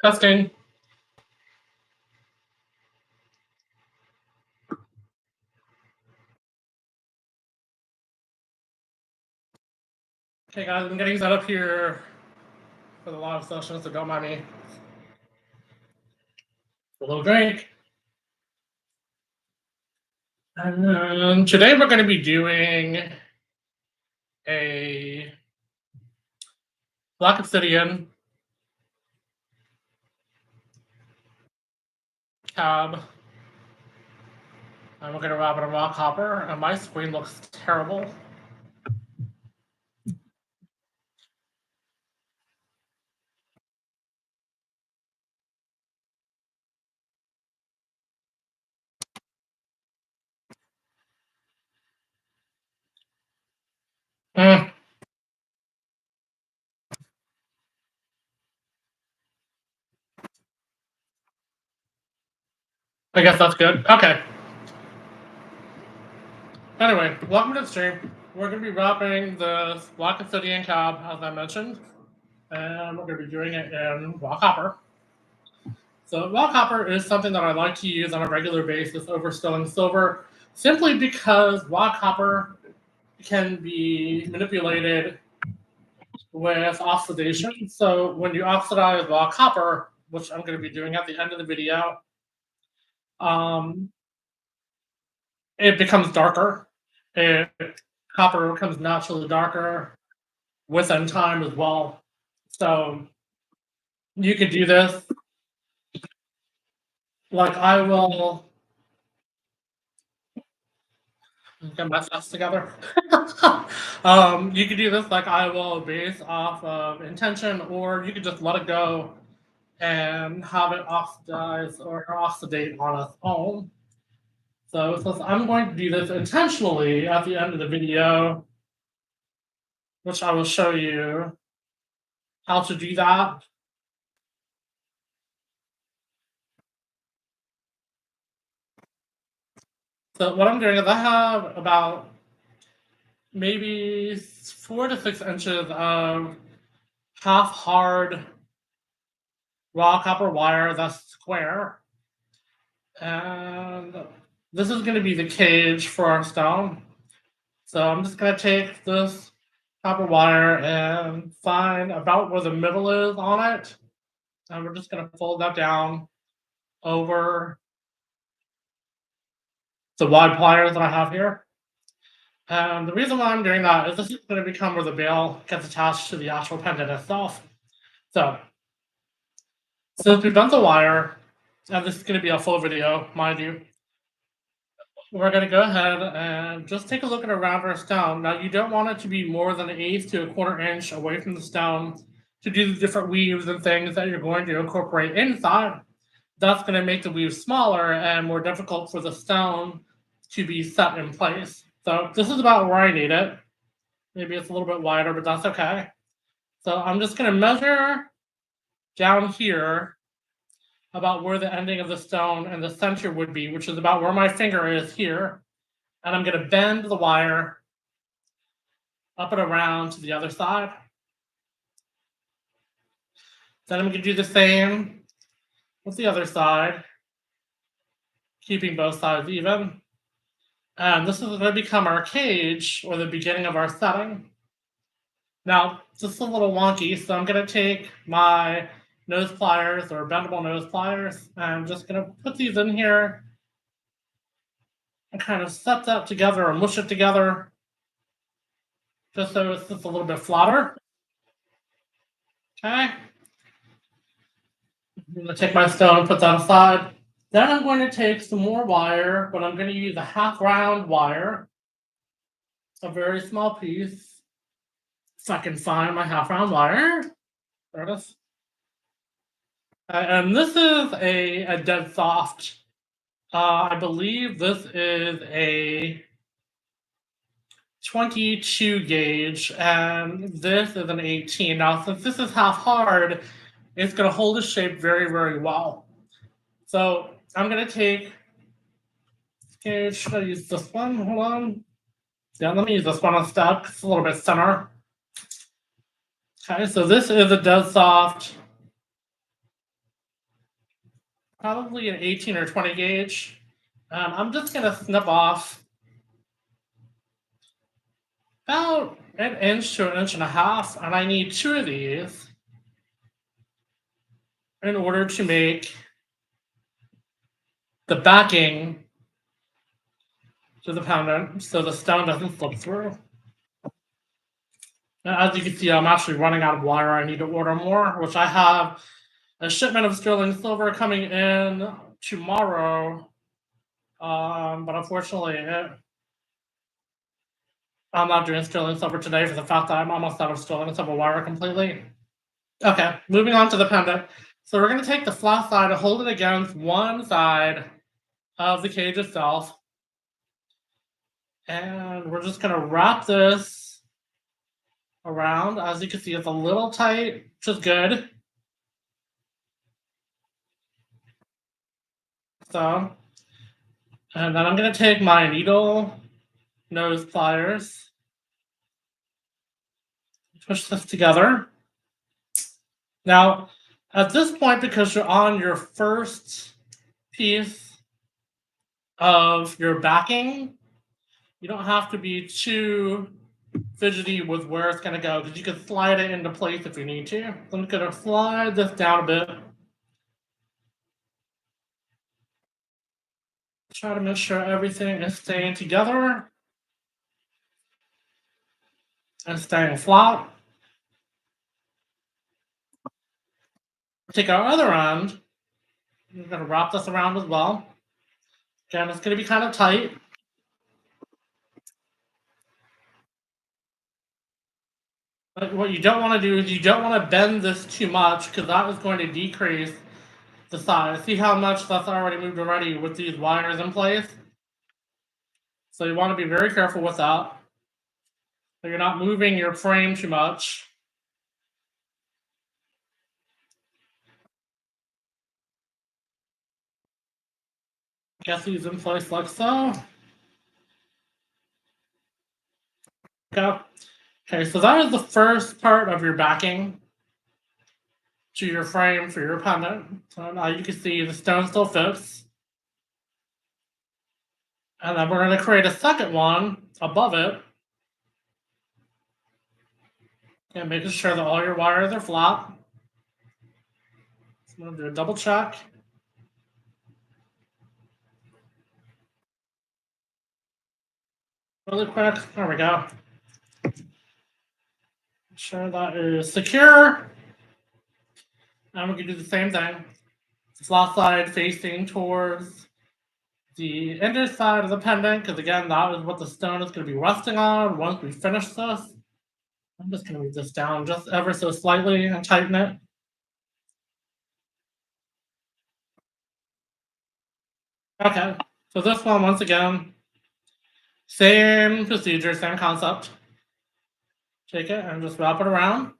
Testing. Okay, guys, I'm getting set up here for the live session, so don't mind me. A little drink. And today we're going to be doing a Black Obsidian Cab, and we're going to wrap it in rock copper. And my screen looks terrible. I guess that's good. Okay. Anyway, welcome to the stream. We're going to be wrapping the Black Obsidian Cab, as I mentioned, and we're going to be doing it in rock copper. So raw copper is something that I like to use on a regular basis over sterling silver, simply because raw copper can be manipulated with oxidation. So when you oxidize raw copper, which I'm going to be doing at the end of the video, um, it becomes darker. Copper becomes naturally darker within time as well. So you could do this. Like I will get my thoughts together. You could do this like I will base off of intention, or you could just let it go and have it oxidize or oxidate on its own. So since I'm going to do this intentionally at the end of the video, which I will show you how to do that. So what I'm doing is I have about maybe 4 to 6 inches of half hard raw copper wire that's square. And this is going to be the cage for our stone. So I'm just going to take this copper wire and find about where the middle is on it. And we're just going to fold that down over the wide pliers that I have here. And the reason why I'm doing that is this is going to become where the bail gets attached to the actual pendant itself. So since we've done the wire, and this is going to be a full video, mind you, we're going to go ahead and just take a look at around our stone. Now, you don't want it to be more than 1/8 to 1/4 inch away from the stone to do the different weaves and things that you're going to incorporate inside. That's going to make the weave smaller and more difficult for the stone to be set in place. So this is about where I need it. Maybe it's a little bit wider, but that's okay. So I'm just going to measure down here about where the ending of the stone and the center would be, which is about where my finger is here. And I'm going to bend the wire up and around to the other side. Then I'm going to do the same with the other side, keeping both sides even. And this is going to become our cage, or the beginning of our setting. Now, this is a little wonky, so I'm going to take my nose pliers or bendable nose pliers, and I'm just going to put these in here and kind of set that together or mush it together just so it's just a little bit flatter. Okay. I'm going to take my stone, put that aside. Then I'm going to take some more wire, but I'm going to use a half round wire, a very small piece. If I can find my half round wire. There it is. And this is a dead soft. I believe this is a 22 gauge, and this is an 18. Now, since this is half hard, it's going to hold its shape very, very well. So I'm going to take this gauge. Should I use this one? Hold on. Yeah, let me use this one instead. It's a little bit thinner. Okay, so this is a dead soft probably an 18 or 20 gauge. I'm just gonna snip off about an inch to an inch and a half, and I need two of these in order to make the backing to the pendant so the stone doesn't slip through. And as you can see, I'm actually running out of wire. I need to order more, which I have a shipment of sterling silver coming in tomorrow. But unfortunately, I'm not doing sterling silver today for the fact that I'm almost out of sterling silver wire completely. Okay, moving on to the pendant. So we're going to take the flat side and hold it against one side of the cage itself. And we're just going to wrap this around. As you can see, it's a little tight, which is good. So, and then I'm going to take my needle nose pliers, push this together. Now, at this point, because you're on your first piece of your backing, you don't have to be too fidgety with where it's going to go, because you can slide it into place if you need to. So I'm going to slide this down a bit. Try to make sure everything is staying together and staying flat. Take our other end. We're going to wrap this around as well. Again, it's going to be kind of tight. But what you don't want to do is you don't want to bend this too much, because that is going to decrease the size. See how much that's already moved already with these wires in place? So you want to be very careful with that. So you're not moving your frame too much. Get these in place like so. Okay, so that is the first part of your backing to your frame for your pendant. So now you can see the stone still fits. And then we're going to create a second one above it. And making sure that all your wires are flat. So I'm going to do a double check. Really quick. There we go. Make sure that is secure. And we can do the same thing. The flat side facing towards the inner side of the pendant, because again, that is what the stone is going to be resting on once we finish this. I'm just going to move this down just ever so slightly and tighten it. Okay, so this one, once again, same procedure, same concept. Take it and just wrap it around.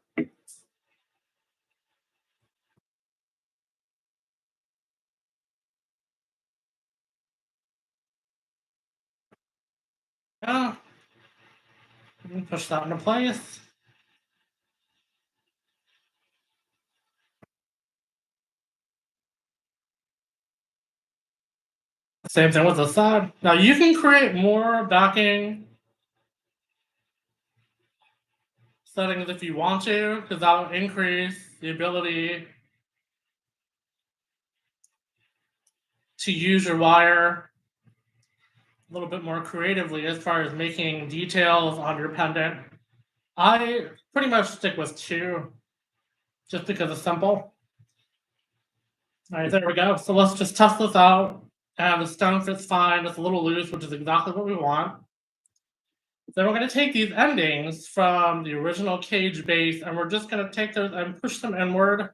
Yeah. Push that into place. Same thing with the side. Now you can create more backing settings if you want to, because that will increase the ability to use your wire a little bit more creatively as far as making details on your pendant. I pretty much stick with two just because it's simple. All right, there we go. So let's just test this out. And the stone fits fine. It's a little loose, which is exactly what we want. Then we're going to take these endings from the original cage base, and we're just going to take those and push them inward,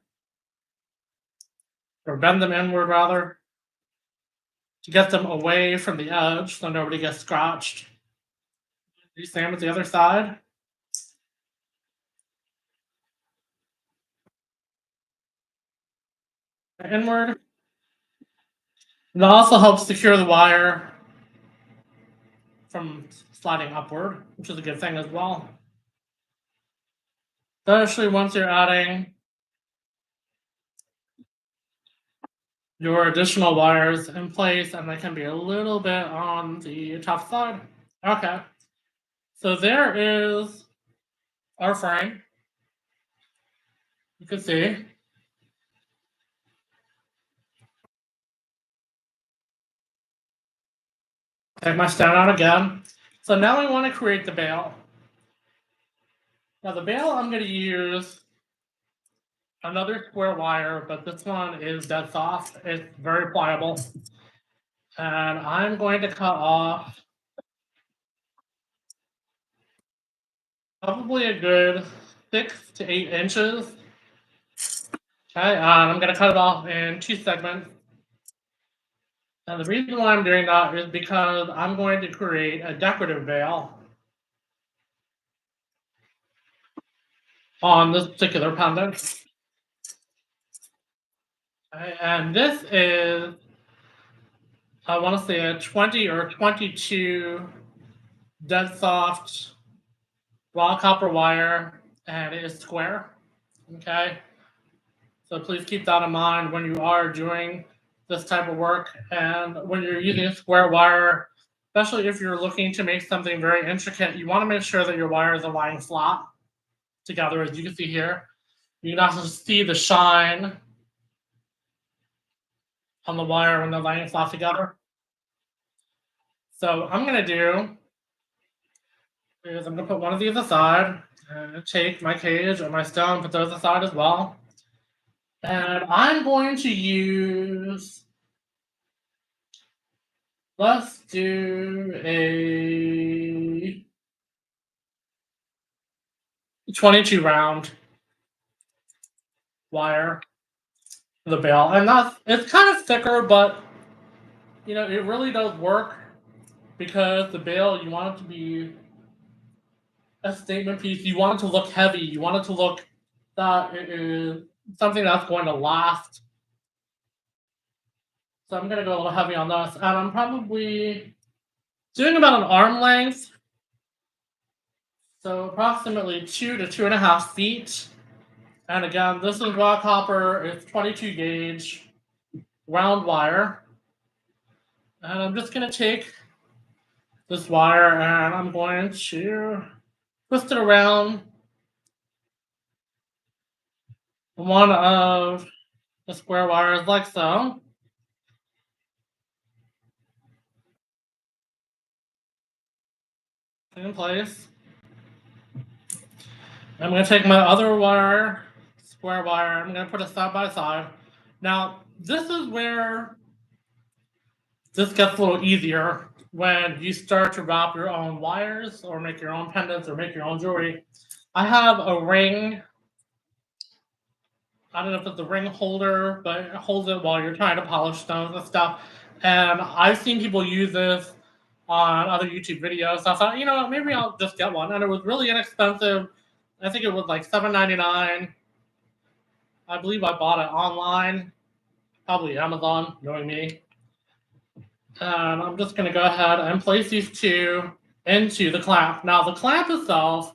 or bend them inward rather, to get them away from the edge so nobody gets scratched. Do the same with the other side. Inward. And that also helps secure the wire from sliding upward, which is a good thing as well. Especially once you're adding your additional wires in place, and they can be a little bit on the tough side. Okay, so there is our frame. You can see. Take my stand out again. So now we want to create the bail. Now the bail, I'm going to use another square wire, but this one is dead soft. It's very pliable. And I'm going to cut off probably a good 6 to 8 inches. Okay, and I'm going to cut it off in 2 segments. And the reason why I'm doing that is because I'm going to create a decorative veil on this particular pendant. Okay, and this is, I want to say, a 20 or 22 dead soft raw copper wire, and it is square. Okay, so please keep that in mind when you are doing this type of work, and when you're using a square wire, especially if you're looking to make something very intricate, you want to make sure that your wires are lying flat together, as you can see here. You can also see the shine on the wire when they're lying flat together. So I'm going to do is I'm going to put one of these aside and take my cage and my stone, put those aside as well. And I'm going to use, let's do a 22 round wire for the bail. And it's kind of thicker, but it really does work because the bail, you want it to be a statement piece. You want it to look heavy. You want it to look that it is something that's going to last. So I'm going to go a little heavy on this. And I'm probably doing about an arm length. So approximately 2 to 2.5 feet. And again, this is raw copper. It's 22 gauge round wire. And I'm just going to take this wire and I'm going to twist it around one of the square wires like so. In place. I'm going to take my other wire, square wire, I'm going to put it side by side. Now, this is where this gets a little easier when you start to wrap your own wires or make your own pendants or make your own jewelry. I have a ring. I don't know if it's a ring holder, but it holds it while you're trying to polish stones and stuff. And I've seen people use this on other YouTube videos. So I thought, maybe I'll just get one. And it was really inexpensive. I think it was like $7.99. I believe I bought it online, probably Amazon, knowing me. And I'm just going to go ahead and place these two into the clamp. Now, the clamp itself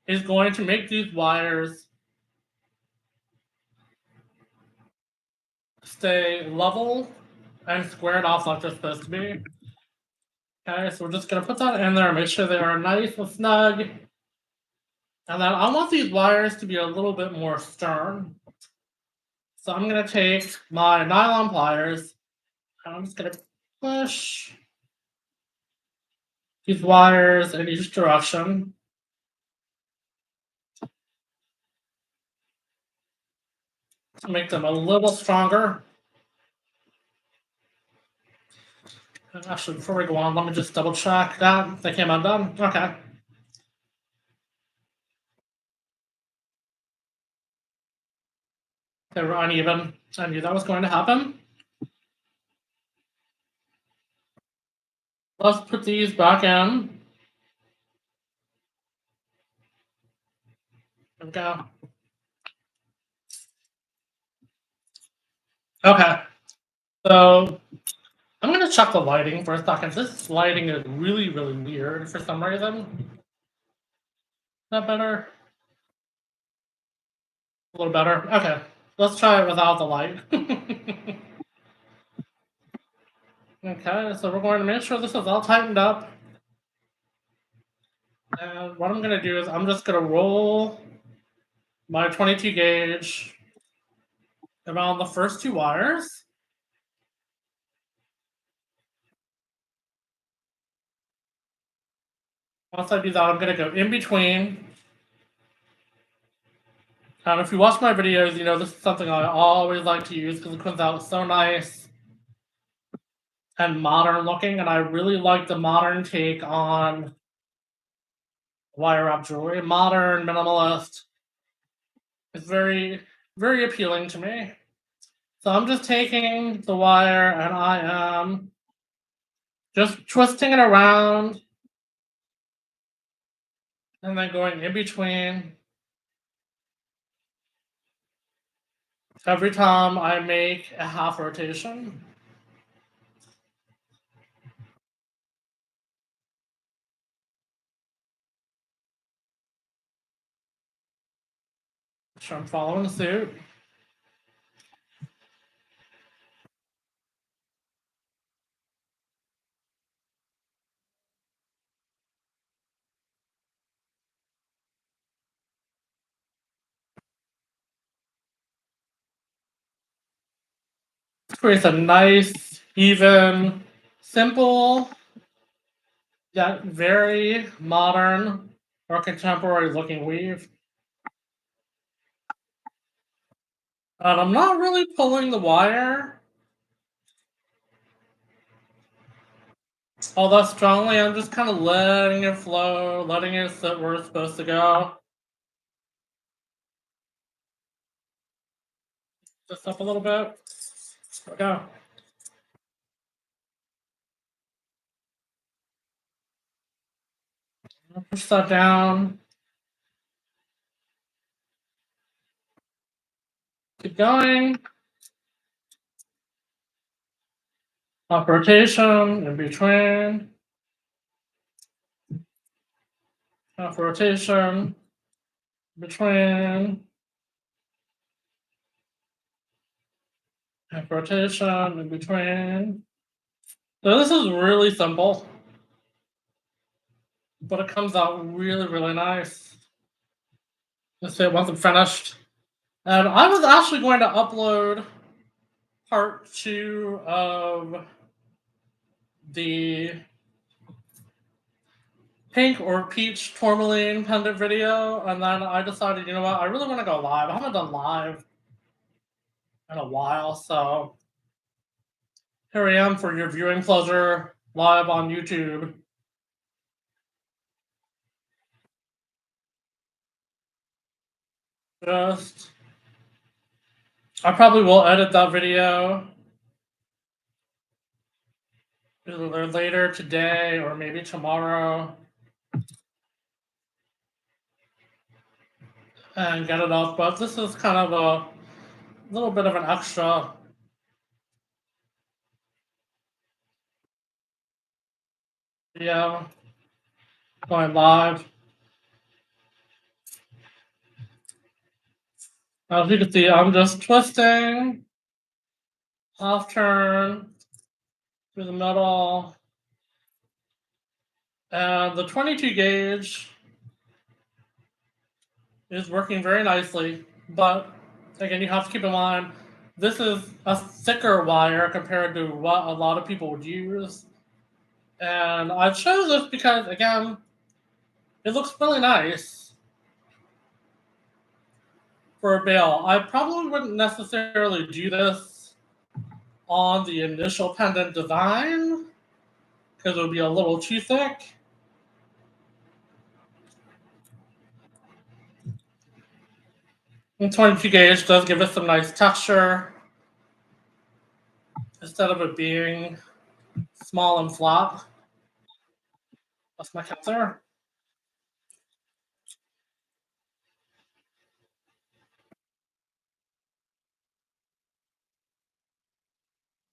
is going to make these wires stay level and squared off like they're supposed to be. Okay, so we're just going to put that in there, make sure they are nice and snug. And then I want these wires to be a little bit more stern. So I'm going to take my nylon pliers and I'm just going to push these wires in each direction. To make them a little stronger. And actually, before we go on, let me just double check that they came undone. Okay. They were uneven. I knew that was going to happen. Let's put these back in. There we go. Okay. So I'm going to check the lighting for a second. This lighting is really, really weird for some reason. Is that better? A little better. Okay. Let's try it without the light. Okay, so we're going to make sure this is all tightened up. And what I'm going to do is I'm just going to roll my 22 gauge around the first two wires. Once I do that, I'm going to go in between. And if you watch my videos, you know this is something I always like to use because it comes out so nice and modern looking. And I really like the modern take on wire wrap jewelry. Modern, minimalist. It's very, very appealing to me. So I'm just taking the wire and I am just twisting it around and then going in between every time I make a half rotation. So I'm following suit. Creates a nice, even, simple, yet very modern or contemporary looking weave. And I'm not really pulling the wire all that strongly. I'm just kind of letting it flow, letting it sit where it's supposed to go. Just up a little bit. There we go. Push that down. Keep going. Up rotation in between. Up rotation between. Up rotation in between. So this is really simple, but it comes out really, really nice. Let's say once I'm finished. And I was actually going to upload part 2 of the pink or peach tourmaline pendant video, and then I decided, you know what, I really want to go live. I haven't done live in a while, so here I am for your viewing pleasure live on YouTube. Just, I probably will edit that video either later today or maybe tomorrow and get it up. But this is kind of a little bit of an extra video going live. As you can see, I'm just twisting, half turn through the middle, and the 22 gauge is working very nicely. But again, you have to keep in mind this is a thicker wire compared to what a lot of people would use. And I chose this because, again, it looks really nice for a bail. I probably wouldn't necessarily do this on the initial pendant design because it would be a little too thick. And 22 gauge does give it some nice texture instead of it being small and flat. That's my cat there.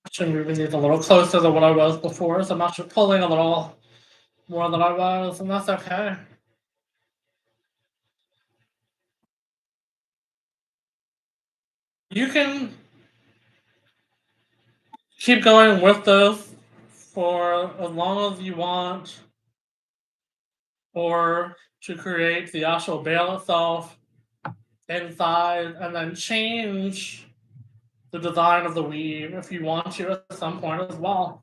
Actually moving these a little closer than what I was before, so I'm actually pulling a little more than I was, and that's okay. You can keep going with this for as long as you want, or to create the actual bale itself inside, and then change the design of the weave if you want to at some point as well.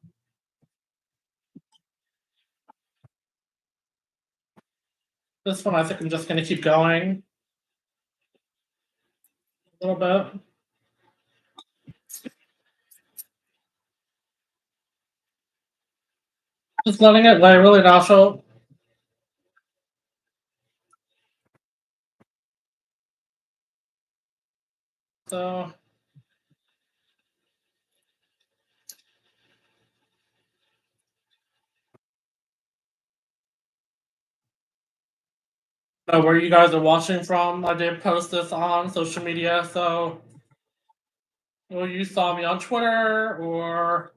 This one I think I'm just going to keep going a little bit. Just letting it lay really natural. So where you guys are watching from, I did post this on social media, so you saw me on Twitter or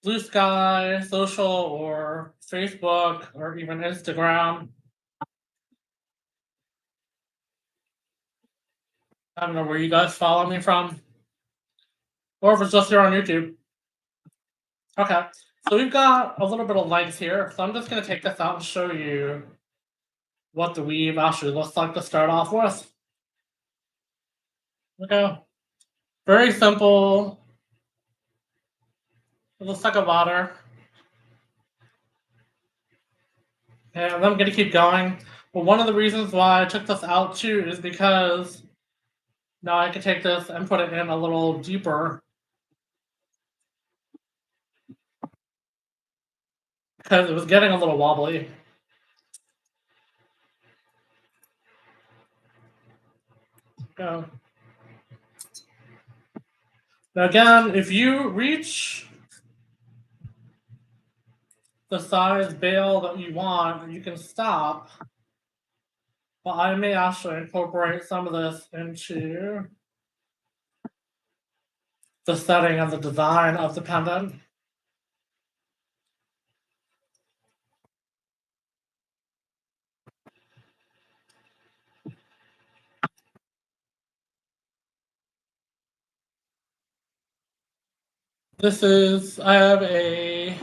Blue Sky Social or Facebook or even Instagram. I don't know where you guys follow me from, or if it's just here on YouTube. Okay, so we've got a little bit of length here, so I'm just going to take this out and show you what the weave actually looks like to start off with. Okay, very simple. It looks like a ladder. And I'm going to keep going. But one of the reasons why I took this out too is because now I can take this and put it in a little deeper. Because it was getting a little wobbly. Go. Now again, if you reach the size bale that you want, you can stop. But I may actually incorporate some of this into the setting and the design of the pendant. This is, I have a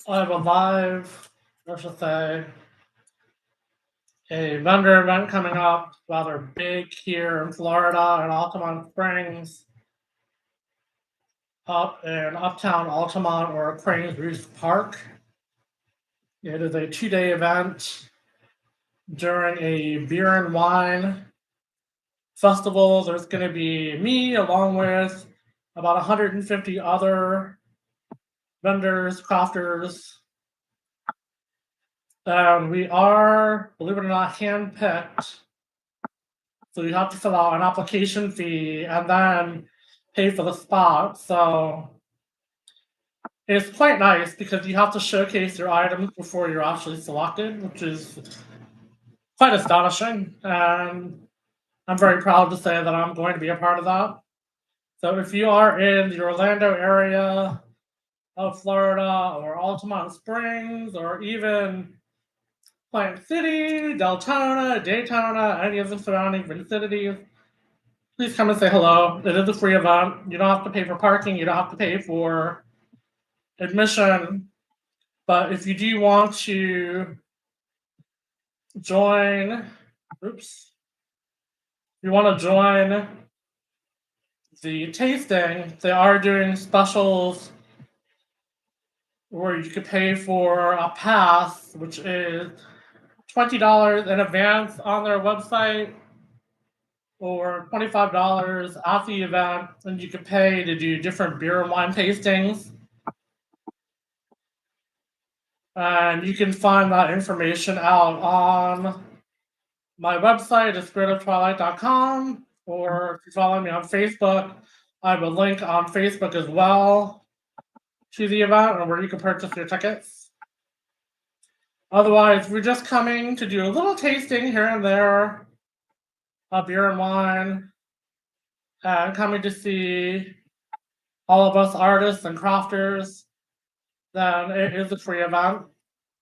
live, I should say, a vendor event coming up, rather big here in Florida in Altamont Springs, up in Uptown Altamont or Cranes Reef Park. It is a 2-day event during a beer and wine festival. There's going to be me along with about 150 other vendors, crafters. And we are, believe it or not, hand-picked. So you have to fill out an application fee and then pay for the spot. So it's quite nice because you have to showcase your items before you're actually selected, which is quite astonishing. And I'm very proud to say that I'm going to be a part of that. So if you are in the Orlando area of Florida or Altamont Springs or even Plant City, Deltona, Daytona, any of the surrounding vicinities, please come and say hello. It is a free event. You don't have to pay for parking. You don't have to pay for admission. But if you do want to join, if you want to join the tasting, they are doing specials where you could pay for a pass, which is $20 in advance on their website, or $25 at the event, and you could pay to do different beer and wine tastings. And you can find that information out on my website at spiritoftwilight.com, or if you follow me on Facebook, I have a link on Facebook as well to the event and where you can purchase your tickets. Otherwise, we're just coming to do a little tasting here and there of beer and wine, and coming to see all of us artists and crafters. Then it is a free event.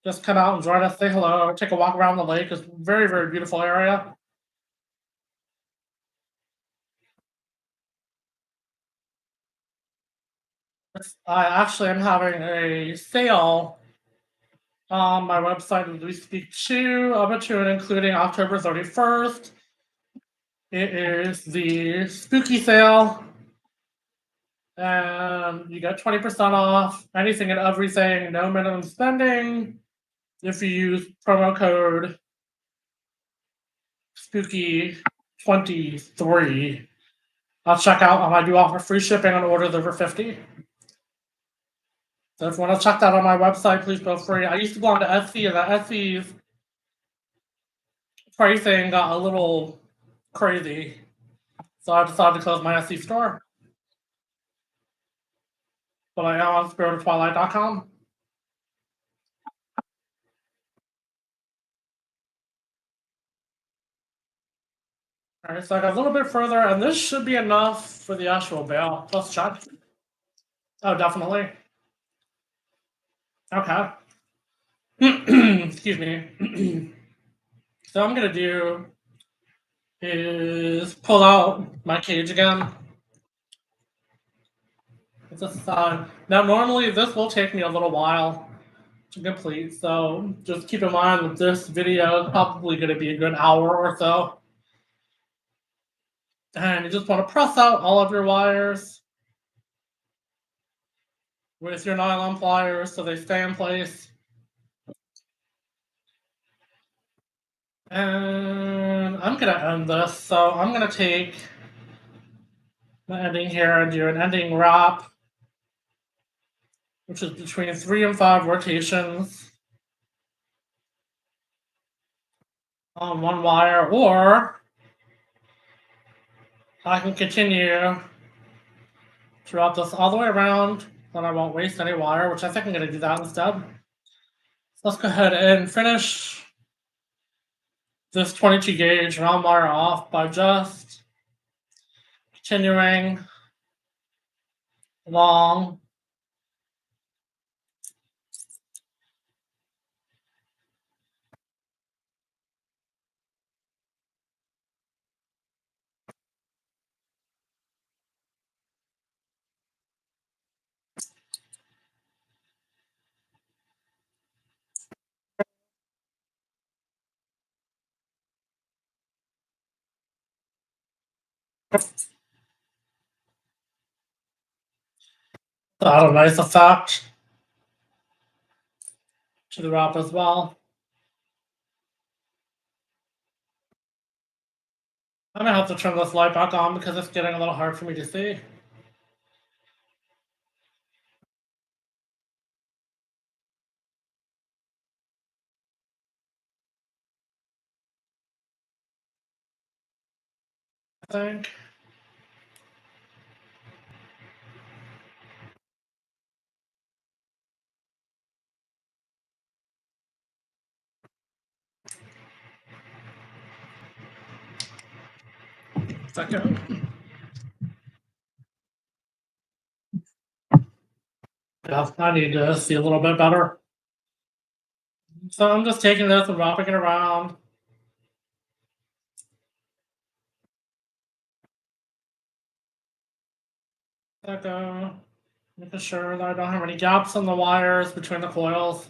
Just come out and join us, say hello, take a walk around the lake. It's a very, very beautiful area. I actually am having a sale on my website as we speak too, up to and including October 31st. It is the spooky sale, and you get 20% off anything and everything, no minimum spending. If you use promo code spooky23 I'll check out, and I do offer free shipping on orders over 50. So if you want to check that on my website, please feel free. I used to belong to Etsy, and the Etsy's pricing got a little crazy. So I decided to close my Etsy store. But I am on spiritoftwilight.com. Alright, so I got a little bit further, and this should be enough for the actual bail. Let's check. Oh, definitely. Okay. Excuse me. So I'm gonna do is pull out my cage again. It's a side. Now normally this will take me a little while to complete, so just keep in mind that this video is probably gonna be a good hour or so. And you just want to press out all of your wires with your nylon pliers so they stay in place. And I'm going to end this, so I'm going to take the ending here and do an ending wrap, which is between 3 and 5 rotations on one wire, or I can continue to wrap this all the way around, then I won't waste any wire, which I think I'm going to do that instead. So let's go ahead and finish this 22 gauge round wire off by just continuing along to add a nice effect to the wrap as well. I'm gonna have to turn this light back on because it's getting a little hard for me to see. I think. Second. Yeah, I need to see a little bit better. So I'm just taking this and wrapping it around. Second. Making sure that I don't have any gaps in the wires between the coils.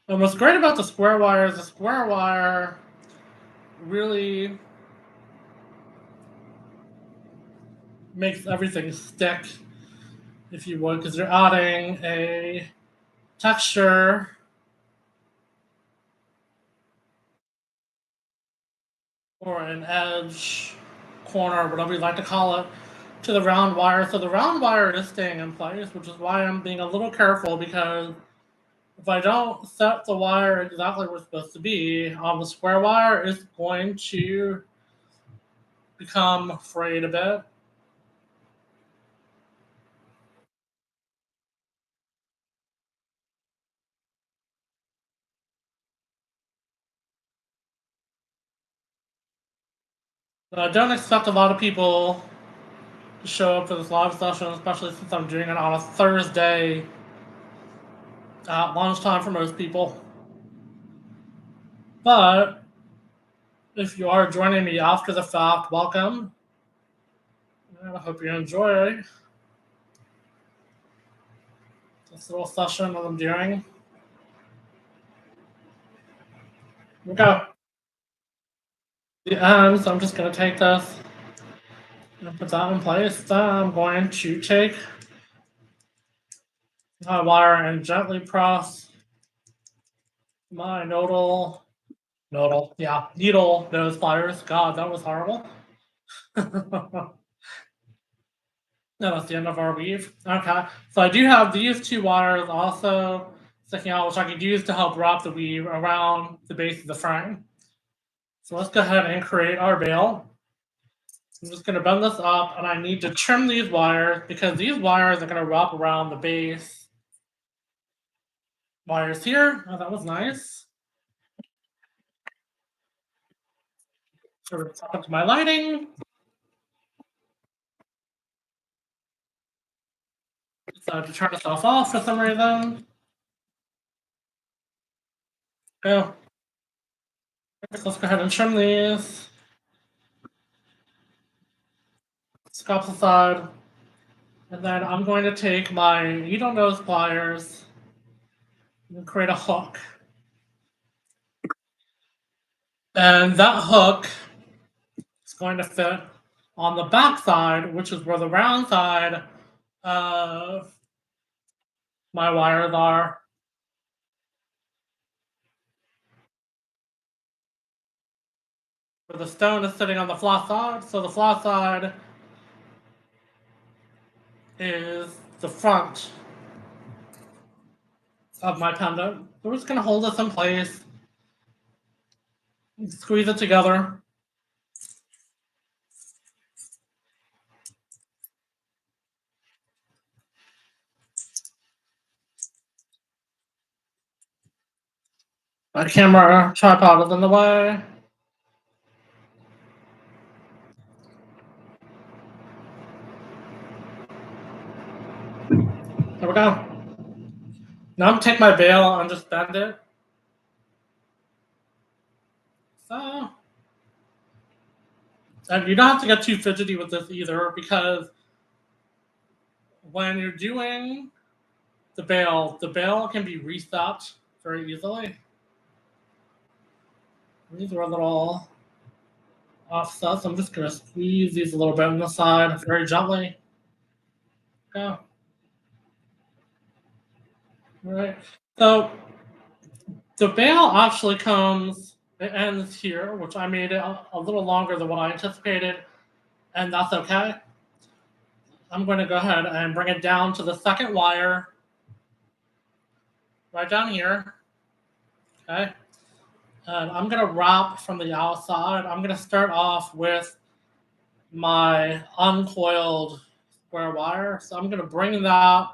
And what's great about the square wire is the square wire really makes everything stick, if you would, because you're adding a texture or an edge, corner, whatever you like to call it, to the round wire. So the round wire is staying in place, which is why I'm being a little careful, because if I don't set the wire exactly where it's supposed to be on the square wire, it's going to become frayed a bit. But I don't expect a lot of people to show up for this live session, especially since I'm doing it on a Thursday at lunchtime for most people. But if you are joining me after the fact, welcome. And I hope you enjoy this little session that I'm doing. Okay. The end, so I'm just going to take this and put that in place. Then I'm going to take my wire and gently press my needle nose pliers. God, that was horrible. No, that's the end of our weave. Okay, so I do have these two wires also sticking out, which I could use to help wrap the weave around the base of the frame. So let's go ahead and create our bail. I'm just going to bend this up, and I need to trim these wires because these wires are going to wrap around the base wires here. Oh, that was nice. Sort of up to my lighting. Decided to turn itself off for some reason. Oh. So let's go ahead and trim these. Scalp aside. And then I'm going to take my needle nose pliers and create a hook. And that hook is going to fit on the back side, which is where the round side of my wires are. Where the stone is sitting on the flat side. So the flat side is the front of my pendant. We're just going to hold this in place, squeeze it together. My camera tripod is in the way. There we go. Now I'm going to take my bail and just bend it. So, and you don't have to get too fidgety with this either, because when you're doing the bail can be reset very easily. These are a little offsets. I'm just going to squeeze these a little bit on the side very gently. Go. All right. So the bail actually it ends here, which I made it a little longer than what I anticipated, and that's okay. I'm going to go ahead and bring it down to the second wire, right down here. Okay. And I'm going to wrap from the outside. I'm going to start off with my uncoiled square wire. So I'm going to bring that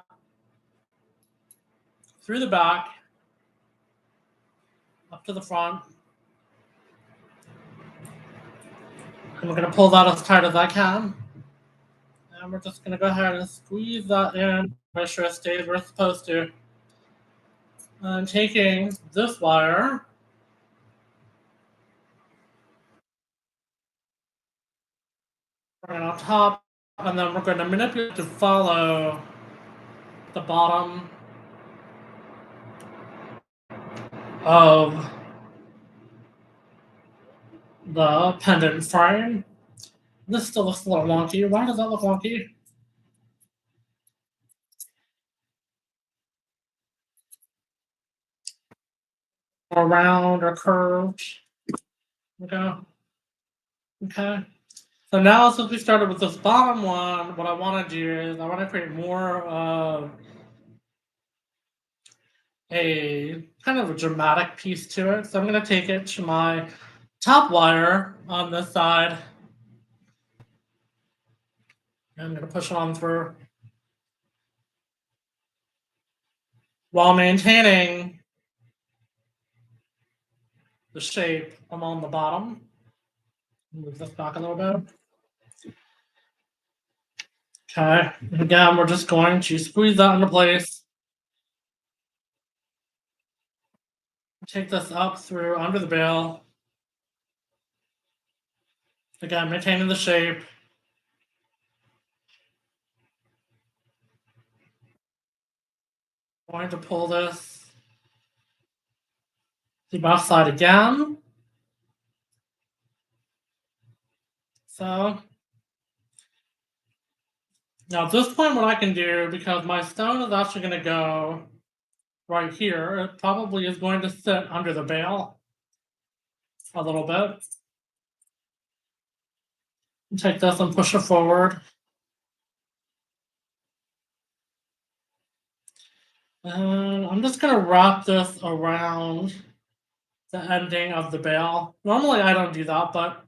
through the back, up to the front. And we're going to pull that as tight as I can. And we're just going to go ahead and squeeze that in, make sure it stays where it's supposed to. And taking this wire, bring it on top, and then we're going to manipulate to follow the bottom of the pendant frame. This still looks a little wonky. Why does that look wonky? Or round or curved. Okay. Okay. So now, since we started with this bottom one, what I want to do is I want to create more of a kind of a dramatic piece to it. So I'm going to take it to my top wire on this side. And I'm going to push it on through while maintaining the shape along the bottom. Move this back a little bit. Okay. Again, we're just going to squeeze that into place. Take this up through under the bail. Again, maintaining the shape. Going to pull this the back side again. So now at this point, what I can do, because my stone is actually going to go right here, it probably is going to sit under the bail a little bit. Take this and push it forward. And I'm just going to wrap this around the ending of the bail. Normally I don't do that, but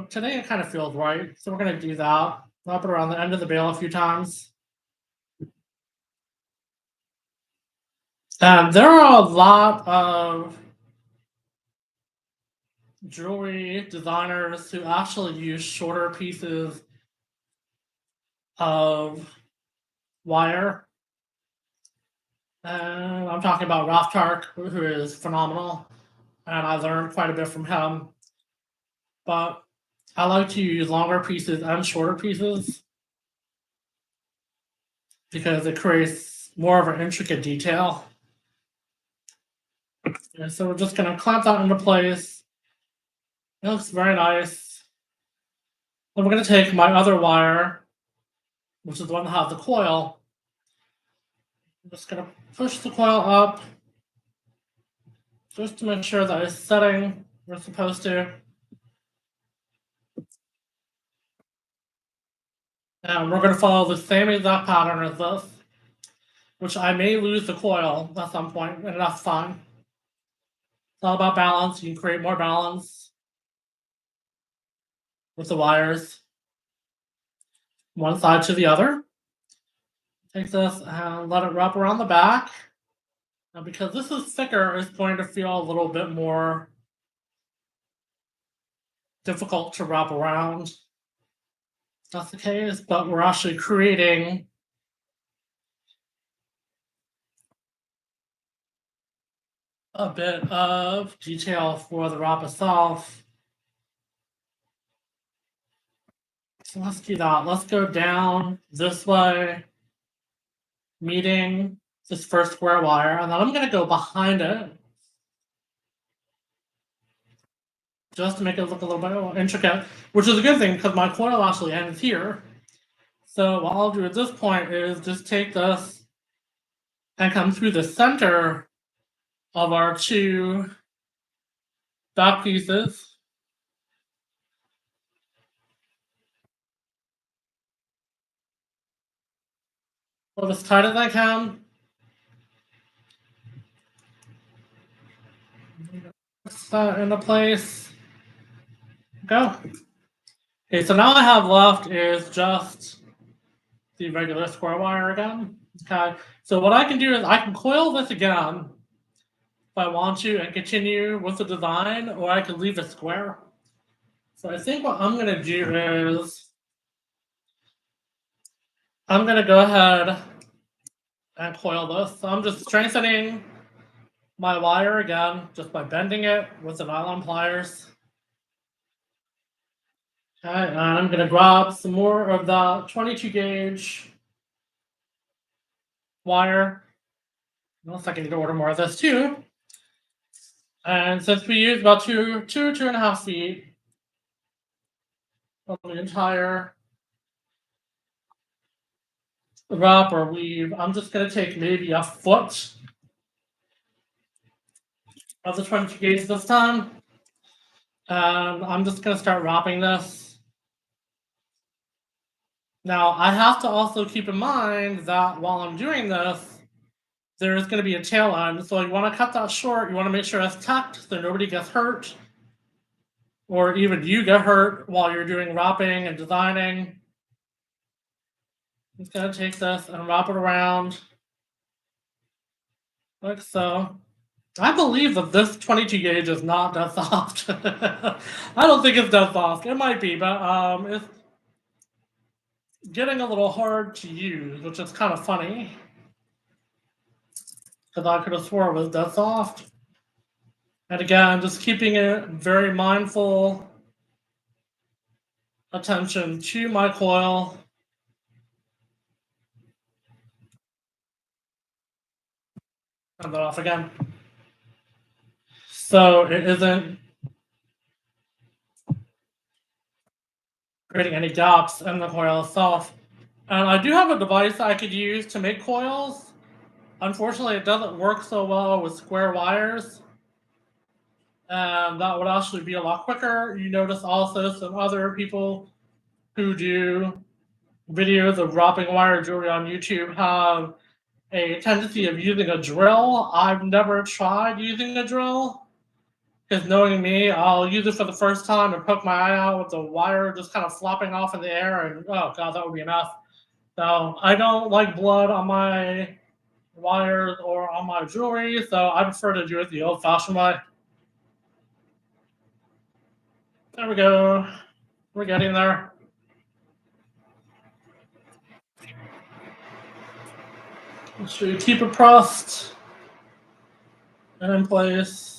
today it kind of feels right. So we're going to do that. Wrap it around the end of the bail a few times. And there are a lot of jewelry designers who actually use shorter pieces of wire. And I'm talking about Ralph Tark, who is phenomenal. And I learned quite a bit from him. But I like to use longer pieces and shorter pieces because it creates more of an intricate detail. And so we're just going to clamp that into place. It looks very nice. Then we're going to take my other wire, which is the one that has the coil. I'm just going to push the coil up just to make sure that it's setting where it's supposed to. And we're going to follow the same exact pattern as this, which I may lose the coil at some point, and that's fine. It's all about balance. You can create more balance with the wires, one side to the other. Take this and let it wrap around the back. Now, because this is thicker, it's going to feel a little bit more difficult to wrap around. That's the case, but we're actually creating a bit of detail for the wrap itself. So let's do that. Let's go down this way, meeting this first square wire, and then I'm going to go behind it just to make it look a little bit more intricate, which is a good thing because my coil actually ends here. So what I'll do at this point is just take this and come through the center of our two back pieces. Pull as tight as I can. Press that into place. Go. Okay, so now I have left is just the regular square wire again. Okay, so what I can do is I can coil this again if I want to and continue with the design, or I can leave it square. So I think what I'm going to do is I'm going to go ahead and coil this. So I'm just strengthening my wire again just by bending it with the nylon pliers. Okay, and I'm going to grab some more of the 22 gauge wire. Looks like I need to order more of this too. And since we use about 2.5 feet of the entire wrap or weave, I'm just going to take maybe a foot of the 22 gauge this time. And I'm just going to start wrapping this. Now, I have to also keep in mind that while I'm doing this, there's going to be a tail end. So you want to cut that short. You want to make sure it's tucked so nobody gets hurt. Or even you get hurt while you're doing wrapping and designing. I'm just going to take this and wrap it around like so. I believe that this 22 gauge is not that soft. I don't think it's that soft. It might be, but it's getting a little hard to use, which is kind of funny. because I could have swore it was dead soft. And again, just keeping it very mindful attention to my coil. Turn that off again. So it isn't creating any gaps in the coil itself. And I do have a device I could use to make coils. Unfortunately, it doesn't work so well with square wires. And that would actually be a lot quicker. You notice also some other people who do videos of wrapping wire jewelry on YouTube have a tendency of using a drill. I've never tried using a drill because knowing me, I'll use it for the first time and poke my eye out with the wire just kind of flopping off in the air, and oh god, that would be enough. So I don't like blood on my wires or on my jewelry, so I prefer to do it the old-fashioned way. There we go. We're getting there. Make sure you keep it pressed and in place.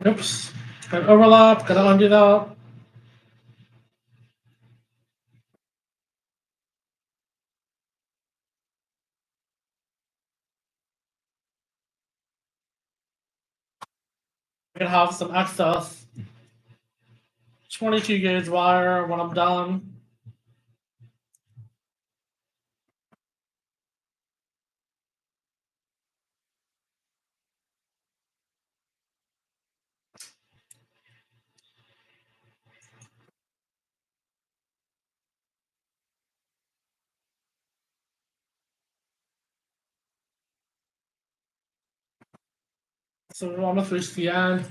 Oops. Got overlap. Gotta undo that. I'm gonna have some excess 22 gauge wire when I'm done. So we're almost reached the end.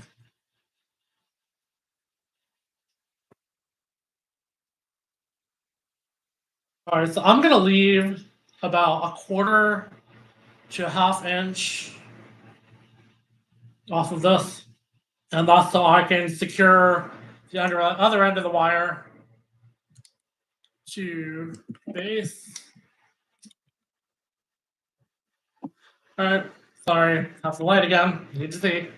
All right, so I'm gonna leave about a quarter to a half inch off of this, and that's so I can secure the other end of the wire to base. All right, sorry, have the light again. You need to see.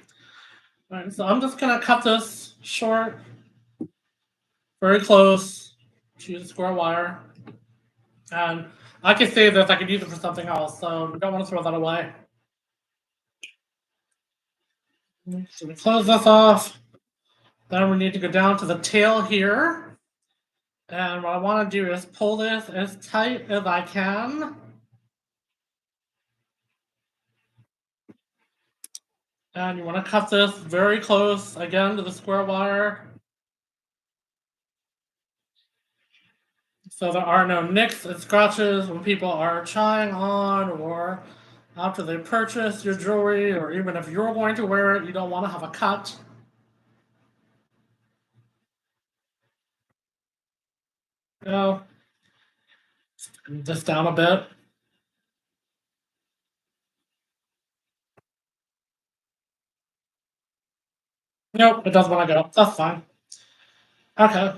All right, so I'm just gonna cut this short, very close to the square wire, and I can save this. I could use it for something else, so we don't want to throw that away. So we close this off. Then we need to go down to the tail here. And what I want to do is pull this as tight as I can. And you want to cut this very close, again, to the square wire. So there are no nicks and scratches when people are trying on or after they purchase your jewelry, or even if you're going to wear it, you don't want to have a cut. Go. This down a bit. Nope, it doesn't want to go. That's fine. Okay.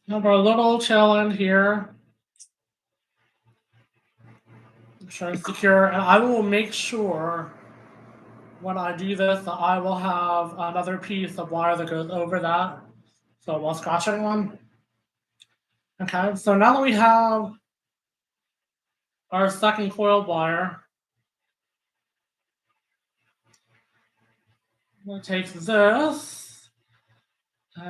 Now our little tail end here. Trying to secure, and I will make sure when I do this that I will have another piece of wire that goes over that, so it won't scratch anyone. Okay, so now that we have our second coiled wire, I'm going to take this, so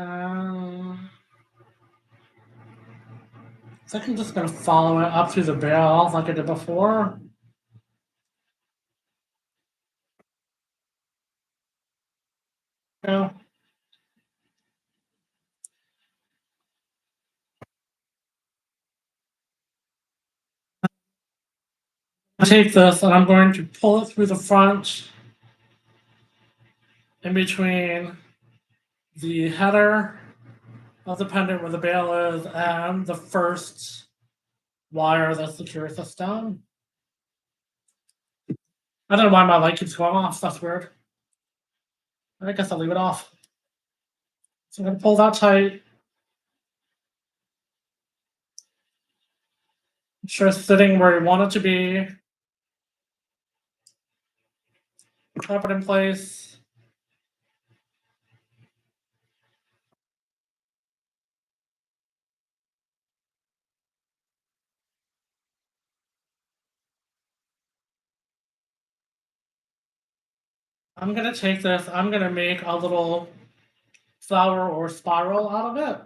I'm just going to follow it up through the barrel like I did before. Yeah. I take this and I'm going to pull it through the front in between the header of the pendant where the bail is and the first wire that secures the stone. I don't know why my light keeps going off. That's weird. I guess I'll leave it off. So I'm going to pull that tight. Make sure it's sitting where you want it to be. Clap it in place. I'm going to take this, I'm going to make a little flower or spiral out of it.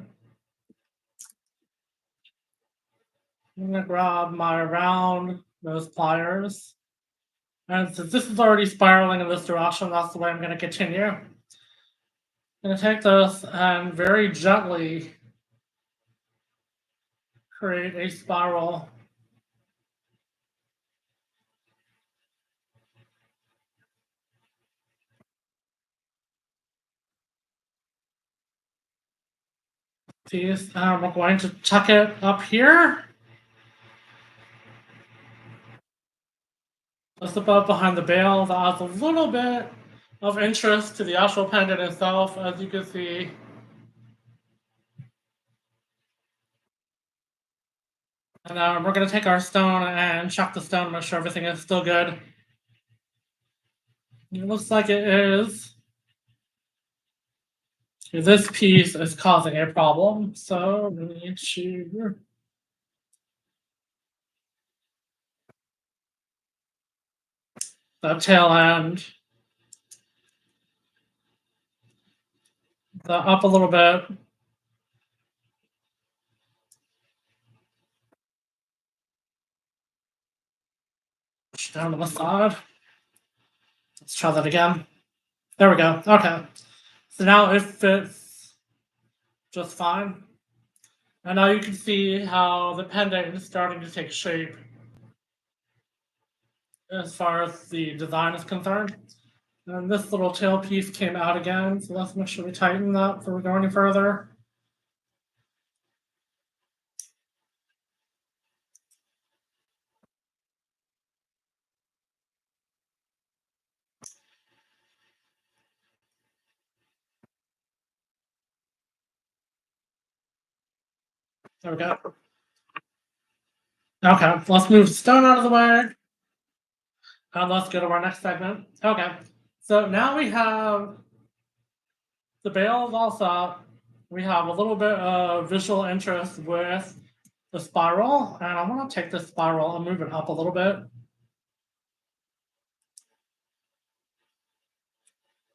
I'm going to grab my round nose pliers. And since this is already spiraling in this direction, that's the way I'm going to continue. I'm going to take this and very gently create a spiral. Piece, and we're going to tuck it up here. Just above behind the bail. That adds a little bit of interest to the actual pendant itself, as you can see. And then we're going to take our stone and check the stone, make sure everything is still good. It looks like it is. This piece is causing a problem, so we need to the tail end, the up a little bit. Push down to the side. Let's try that again. There we go. Okay. So now it fits just fine. And now you can see how the pendant is starting to take shape as far as the design is concerned. And this little tail piece came out again, so let's make sure we tighten that before we go any further. There we go. Okay, let's move the stone out of the way. And let's go to our next segment. Okay, so now we have the bales all set. We have a little bit of visual interest with the spiral, and I want to take this spiral and move it up a little bit.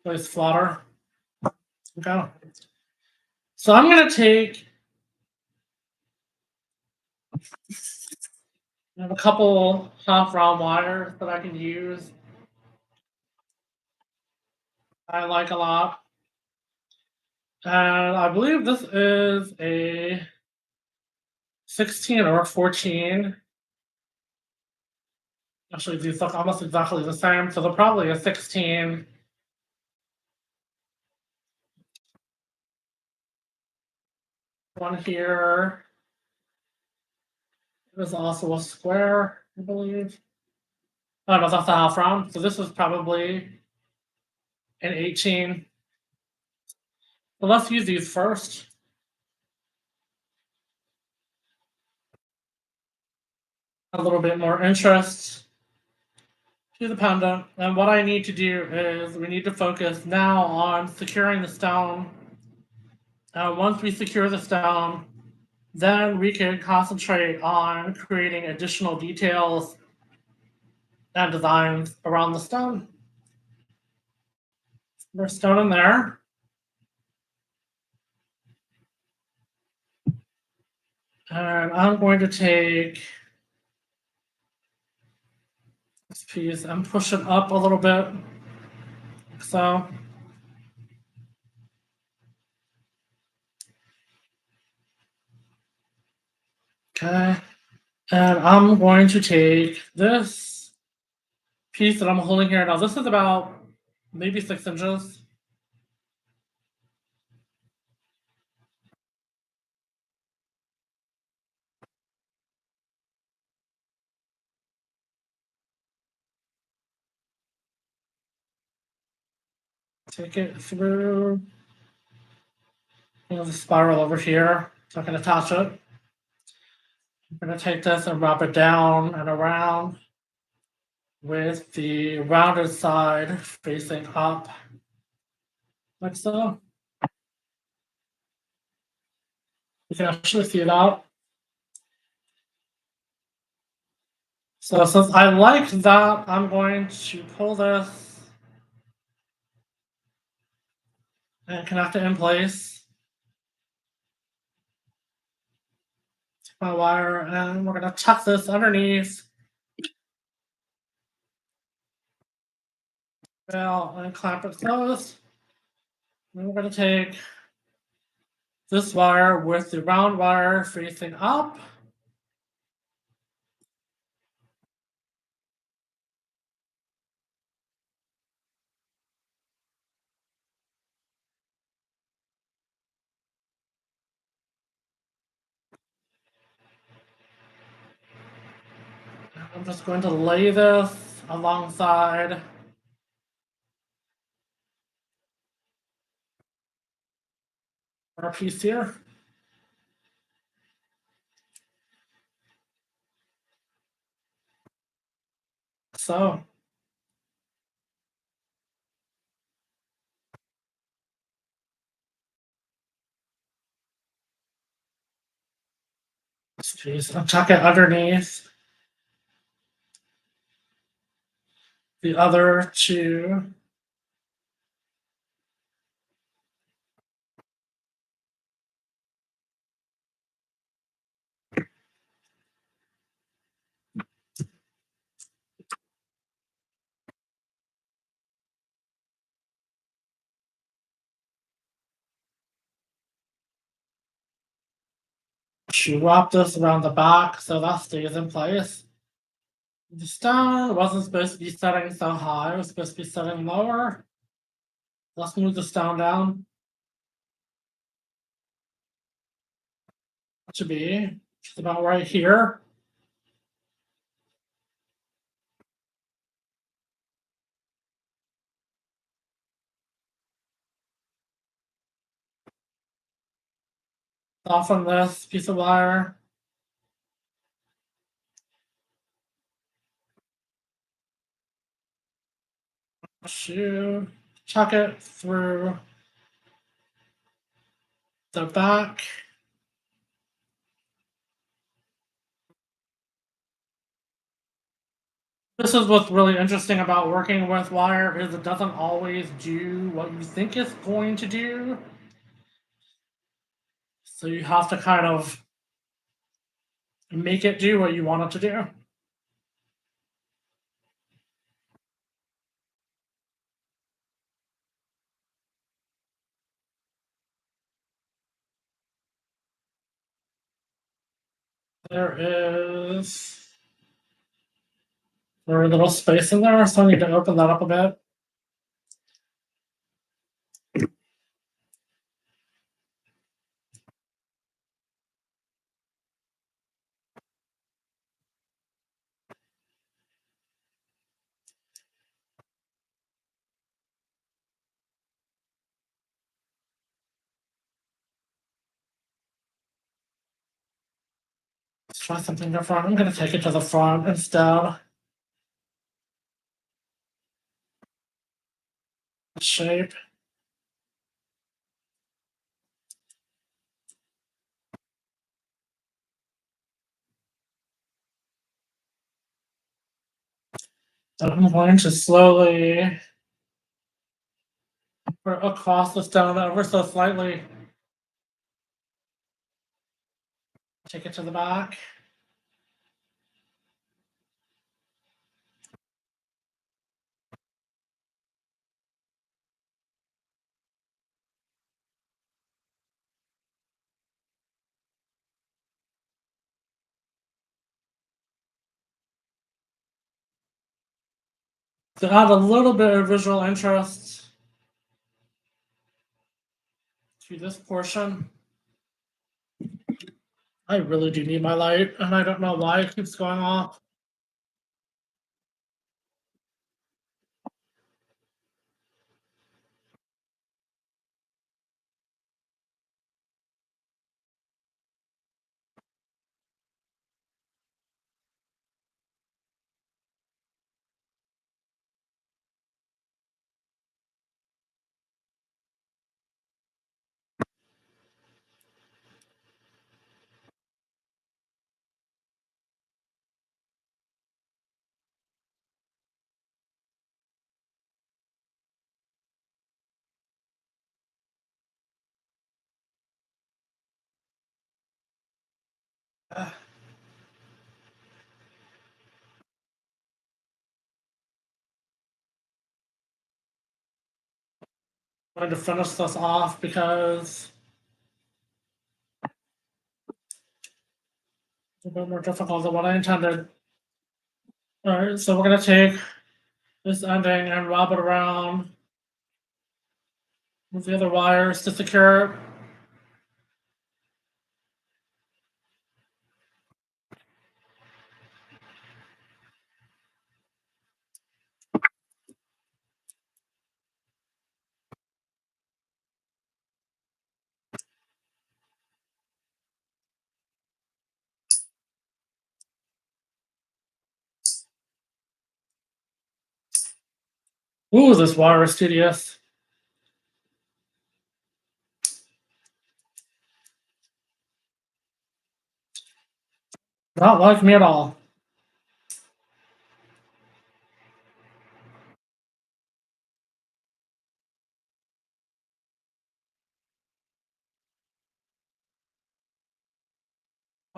Place flatter. Okay. So I'm going to take I have a couple half round wires that I can use. I like a lot. And I believe this is a 16 or a 14. Actually, these look almost exactly the same, so they're probably a 16. One here is also a square, I believe. Oh no, that's a half round. So this is probably an 18. So let's use these first. A little bit more interest to the pendant. And what I need to do is we need to focus now on securing the stone. Once we secure the stone, then we can concentrate on creating additional details and designs around the stone. There's stone in there. And I'm going to take this piece and push it up a little bit. Like so. Okay. And I'm going to take this piece that I'm holding here. Now, this is about maybe 6 inches. take it through the spiral over here, so I can attach it. I'm going to take this and wrap it down and around with the rounded side facing up, like so. You can actually see it out. So since I like that, I'm going to pull this and connect it in place. Take my wire and we're going to tuck this underneath. And clamp it closed. And we're going to take this wire with the round wire facing up. I'm just going to lay this alongside our piece here. So this piece, I'll tuck it underneath the other two. To wrap this around the back so that stays in place. The stone wasn't supposed to be setting so high, it was supposed to be setting lower. Let's move the stone down. That should be just about right here. Soften this piece of wire. Chuck it through the back. This is what's really interesting about working with wire is it doesn't always do what you think it's going to do. So you have to kind of make it do what you want it to do. There is very little space in there, so I need to open that up a bit. Let's try something different. I'm going to take it to the front instead. Shape. So I'm going to slowly put across the stone ever so slightly. Take it to the back. To add a little bit of visual interest to this portion. I really do need my light, and I don't know why it keeps going off. I'm going to finish this off because it's a bit more difficult than what I intended. Alright, so we're going to take this ending and wrap it around with the other wires to secure it. Ooh, this wire is tedious. Not like me at all.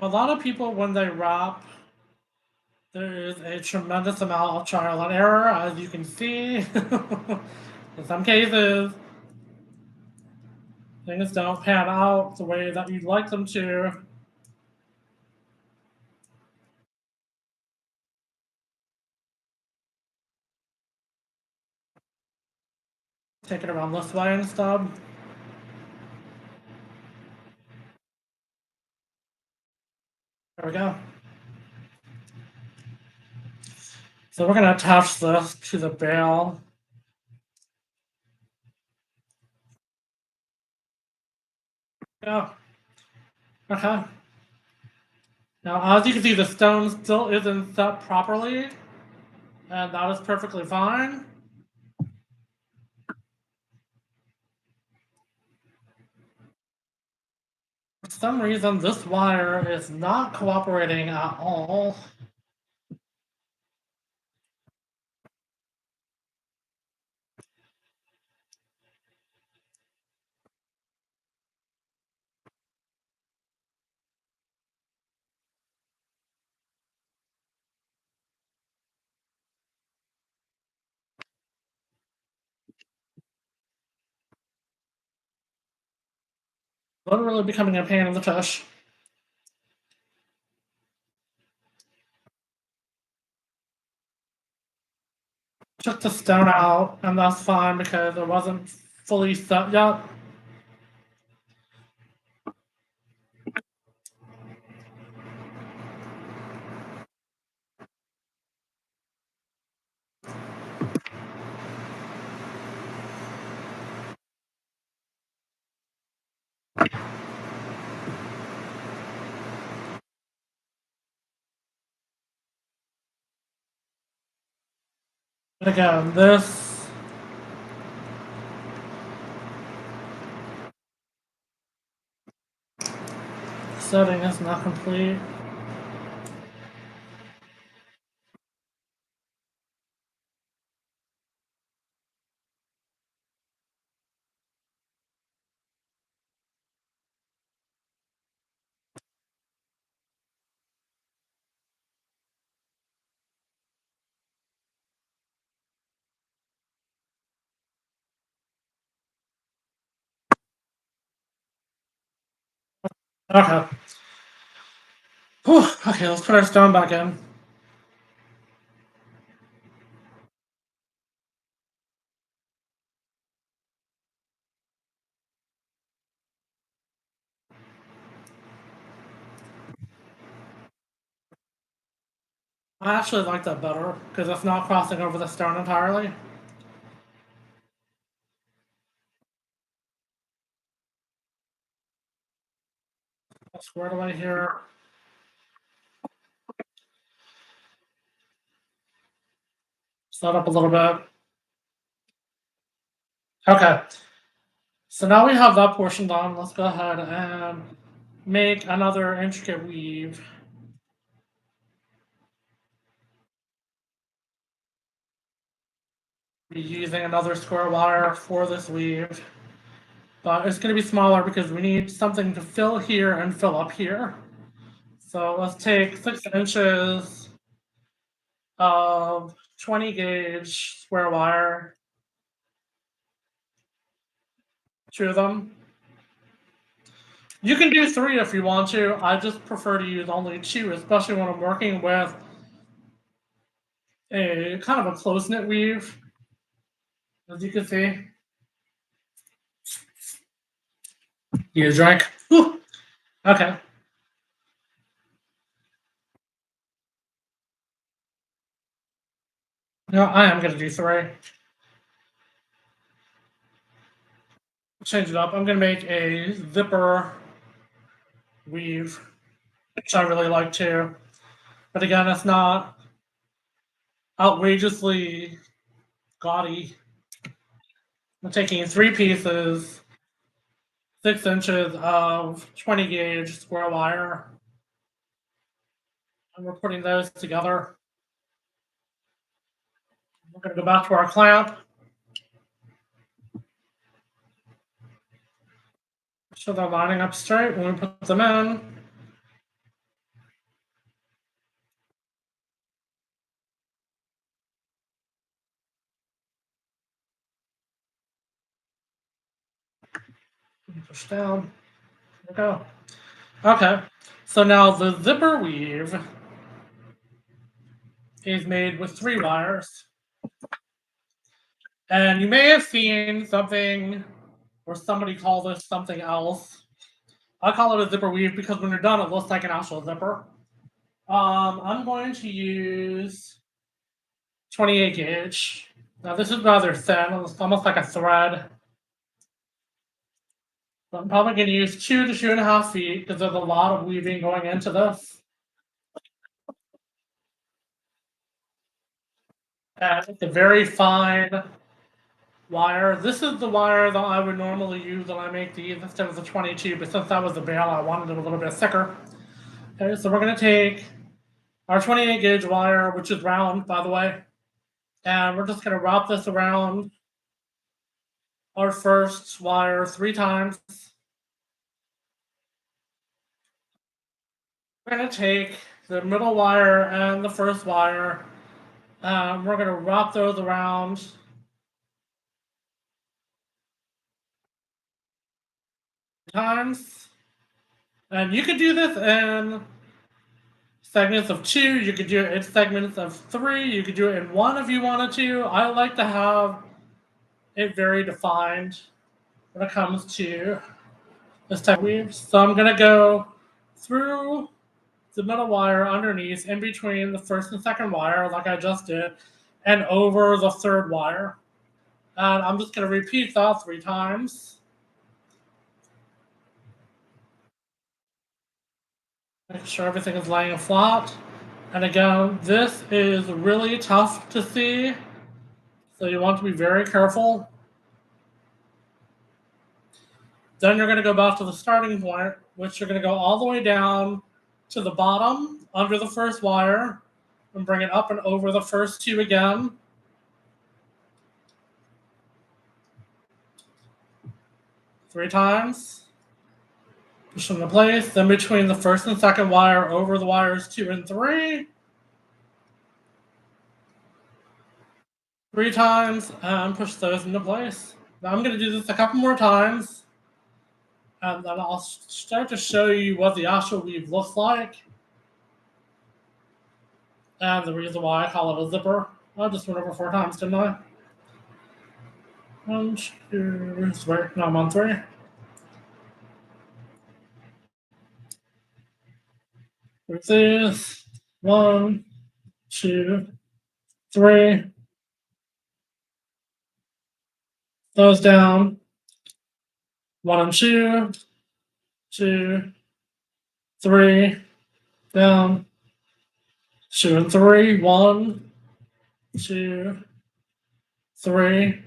A lot of people, when they wrap, there is a tremendous amount of trial and error, as you can see. In some cases, things don't pan out the way that you'd like them to. Take it around this way instead. There we go. So we're going to attach this to the bale. Yeah. Okay. Now, as you can see, the stone still isn't set properly, and that is perfectly fine. For some reason, this wire is not cooperating at all. Literally becoming a pain in the tush. Took the stone out, and that's fine because it wasn't fully set yet. And again, this setting is not complete. Okay. Whew. Okay, let's put our stone back in. I actually like that better because it's not crossing over the stone entirely. Squared away here. Set up a little bit. Okay. So now we have that portion done. Let's go ahead and make another intricate weave. Be using another square wire for this weave. But it's going to be smaller because we need something to fill here and fill up here. So let's take 6 inches of 20 gauge square wire, two of them. You can do 3 if you want to. I just prefer to use only 2, especially when I'm working with a kind of a close-knit weave, as you can see. You drink? Whew. Okay. No, I am going to do 3. Change it up. I'm going to make a zipper weave, which I really like too. But again, it's not outrageously gaudy. I'm taking 3 pieces, 6 inches of 20 gauge square wire, and we're putting those together. We're going to go back to our clamp. So they're lining up straight when we put them in. Push down. There we go. Okay. So now the zipper weave is made with 3 wires. And you may have seen something, or somebody call this something else. I call it a zipper weave because when you're done, it looks like an actual zipper. I'm going to use 28 gauge. Now this is rather thin, it's almost like a thread. But I'm probably going to use 2 to 2.5 feet because there's a lot of weaving going into this. And it's a very fine wire. This is the wire that I would normally use when I make these instead of the 22, but since that was the bale, I wanted it a little bit thicker. Okay, so we're going to take our 28 gauge wire, which is round, by the way, and we're just going to wrap this around our first wire 3 times. We're going to take the middle wire and the first wire, we're going to wrap those around times. And you could do this in segments of 2, you could do it in segments of 3, you could do it in 1 if you wanted to. I like to have it very defined when it comes to this type of weave. So I'm going to go through the middle wire underneath, in between the first and second wire, like I just did, and over the third wire. And I'm just going to repeat that 3 times. Make sure everything is laying flat. And again, this is really tough to see, so you want to be very careful. Then you're going to go back to the starting point, which you're going to go all the way down to the bottom under the first wire and bring it up and over the first 2 again. 3 times. Push into place. Then between the first and second wire over the wires 2 and 3. 3 times and push those into place. Now I'm going to do this a couple more times. And then I'll start to show you what the actual weave looks like. And the reason why I call it a zipper. I just went over 4 times, didn't I? 1, 2, 3. No, I'm on 3. With this. 1, 2, 3. Those down. 1 and 2. 2, 3. Down. 2 and 3. 1, 2, 3.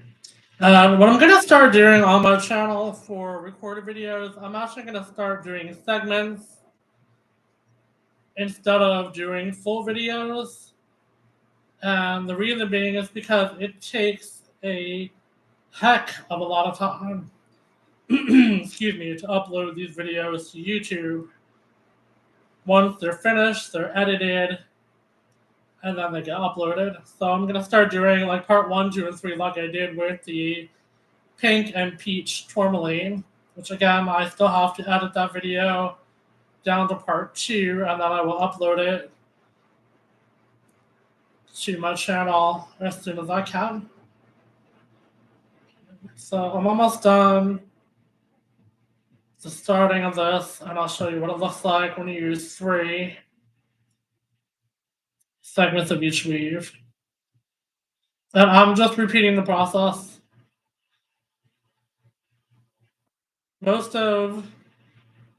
What I'm going to start doing on my channel for recorded videos, I'm actually going to start doing segments instead of doing full videos. And the reason being is because it takes a heck of a lot of time excuse me, to upload these videos to YouTube. once they're finished, they're edited, and then they get uploaded. So I'm gonna start doing like part 1, 2, and 3 like I did with the pink and peach tourmaline, which again I still have to edit that video down to part 2, and then I will upload it to my channel as soon as I can. So I'm almost done the starting of this, and I'll show you what it looks like when you use 3 segments of each weave. And I'm just repeating the process. Most of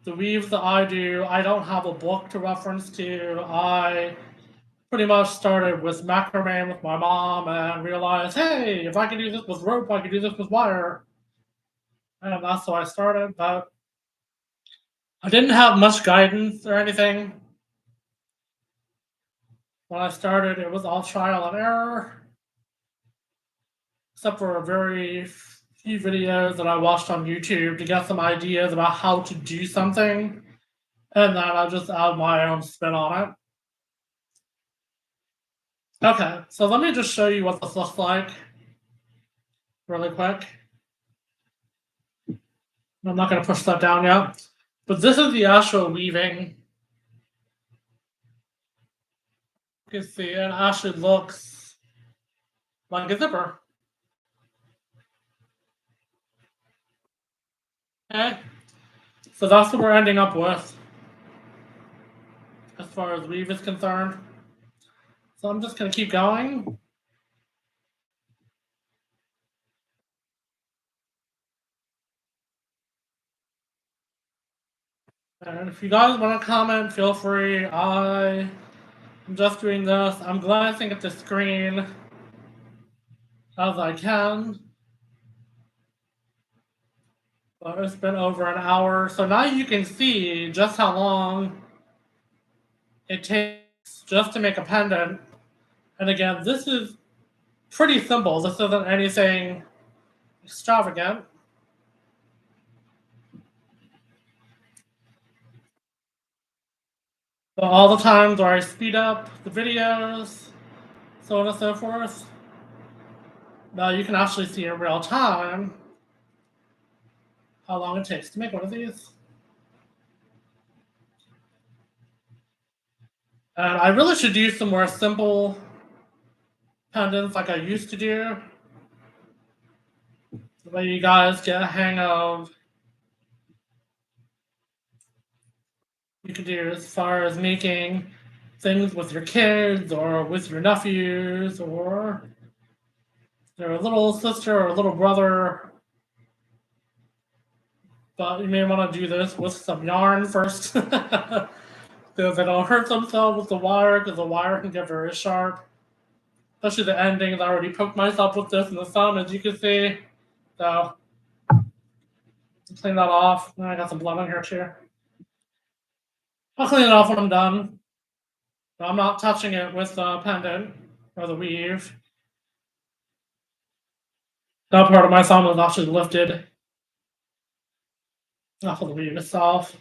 the weaves that I do, I don't have a book to reference to. I pretty much started with macrame with my mom and realized, hey, if I can do this with rope, I can do this with wire. And that's how I started. But I didn't have much guidance or anything. When I started, it was all trial and error, except for a very few videos that I watched on YouTube to get some ideas about how to do something. And then I just add my own spin on it. Okay, so let me just show you what this looks like really quick. I'm not going to push that down yet, but this is the actual weaving. You can see it actually looks like a zipper. Okay, so that's what we're ending up with as far as weave is concerned. So I'm just going to keep going. And if you guys want to comment, feel free. I'm just doing this. I'm glancing at the screen as I can. But it's been over an hour. So now you can see just how long it takes just to make a pendant. And again, this is pretty simple. This isn't anything extravagant. But all the times where I speed up the videos, so on and so forth, now you can actually see in real time how long it takes to make one of these. And I really should do some more simple pendants like I used to do. The way you guys get a hang of you can do as far as making things with your kids or with your nephews or their little sister or little brother. But you may want to do this with some yarn first. Because they don't hurt themselves with the wire, because the wire can get very sharp. Especially the endings. I already poked myself with this in the sun, as you can see. So, clean that off. And I got some blood on here too. I'll clean it off when I'm done. But I'm not touching it with the pendant or the weave. That part of my thumb was actually lifted off of the weave itself.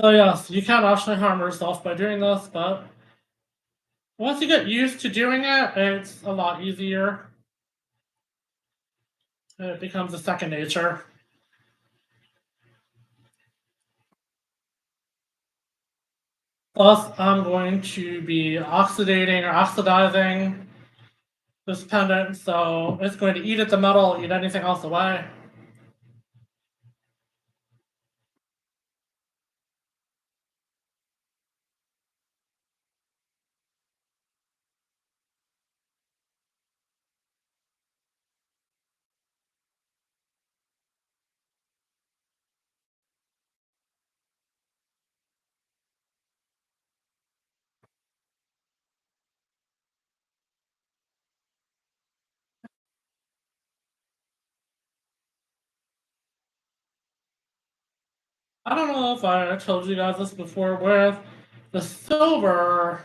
So yes, you can actually harm yourself by doing this, but once you get used to doing it, it's a lot easier. It becomes a second nature. Plus, I'm going to be oxidating or oxidizing this pendant, so it's going to eat at the metal, eat anything else away. I don't know if I told you guys this before, with the silver,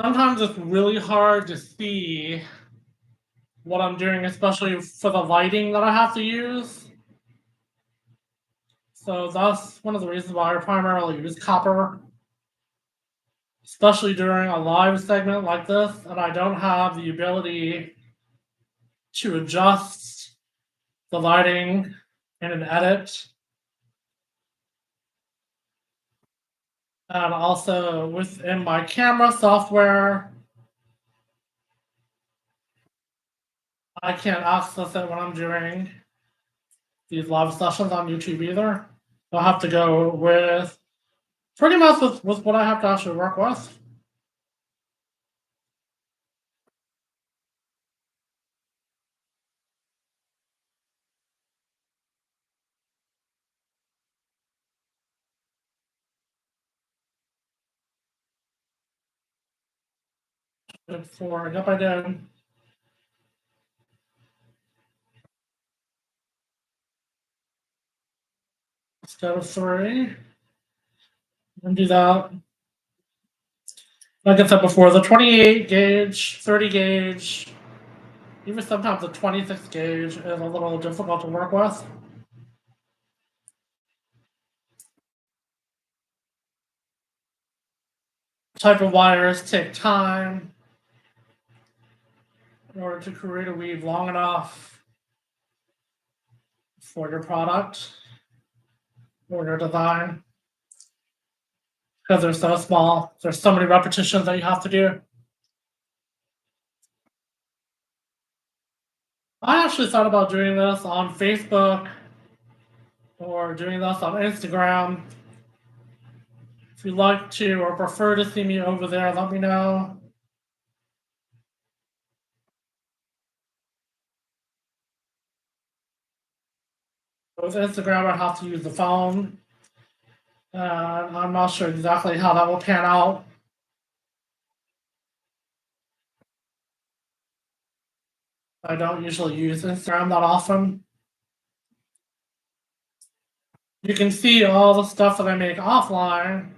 sometimes it's really hard to see what I'm doing, especially for the lighting that I have to use. So that's one of the reasons why I primarily use copper, especially during a live segment like this, and I don't have the ability to adjust the lighting in an edit. And also within my camera software, I can't access it when I'm doing these live sessions on YouTube either. I'll have to go with pretty much with what I have to actually work with. For yep, I did. Instead of 3, and do that. Like I said before, the 28 gauge, 30 gauge, even sometimes the 26 gauge is a little difficult to work with. Type of wires take time in order to create a weave long enough for your product or your design. Because they're so small, there's so many repetitions that you have to do. I actually thought about doing this on Facebook or doing this on Instagram. If you'd like to or prefer to see me over there, let me know. With Instagram, I have to use the phone. I'm not sure exactly how that will pan out. I don't usually use Instagram that often. You can see all the stuff that I make offline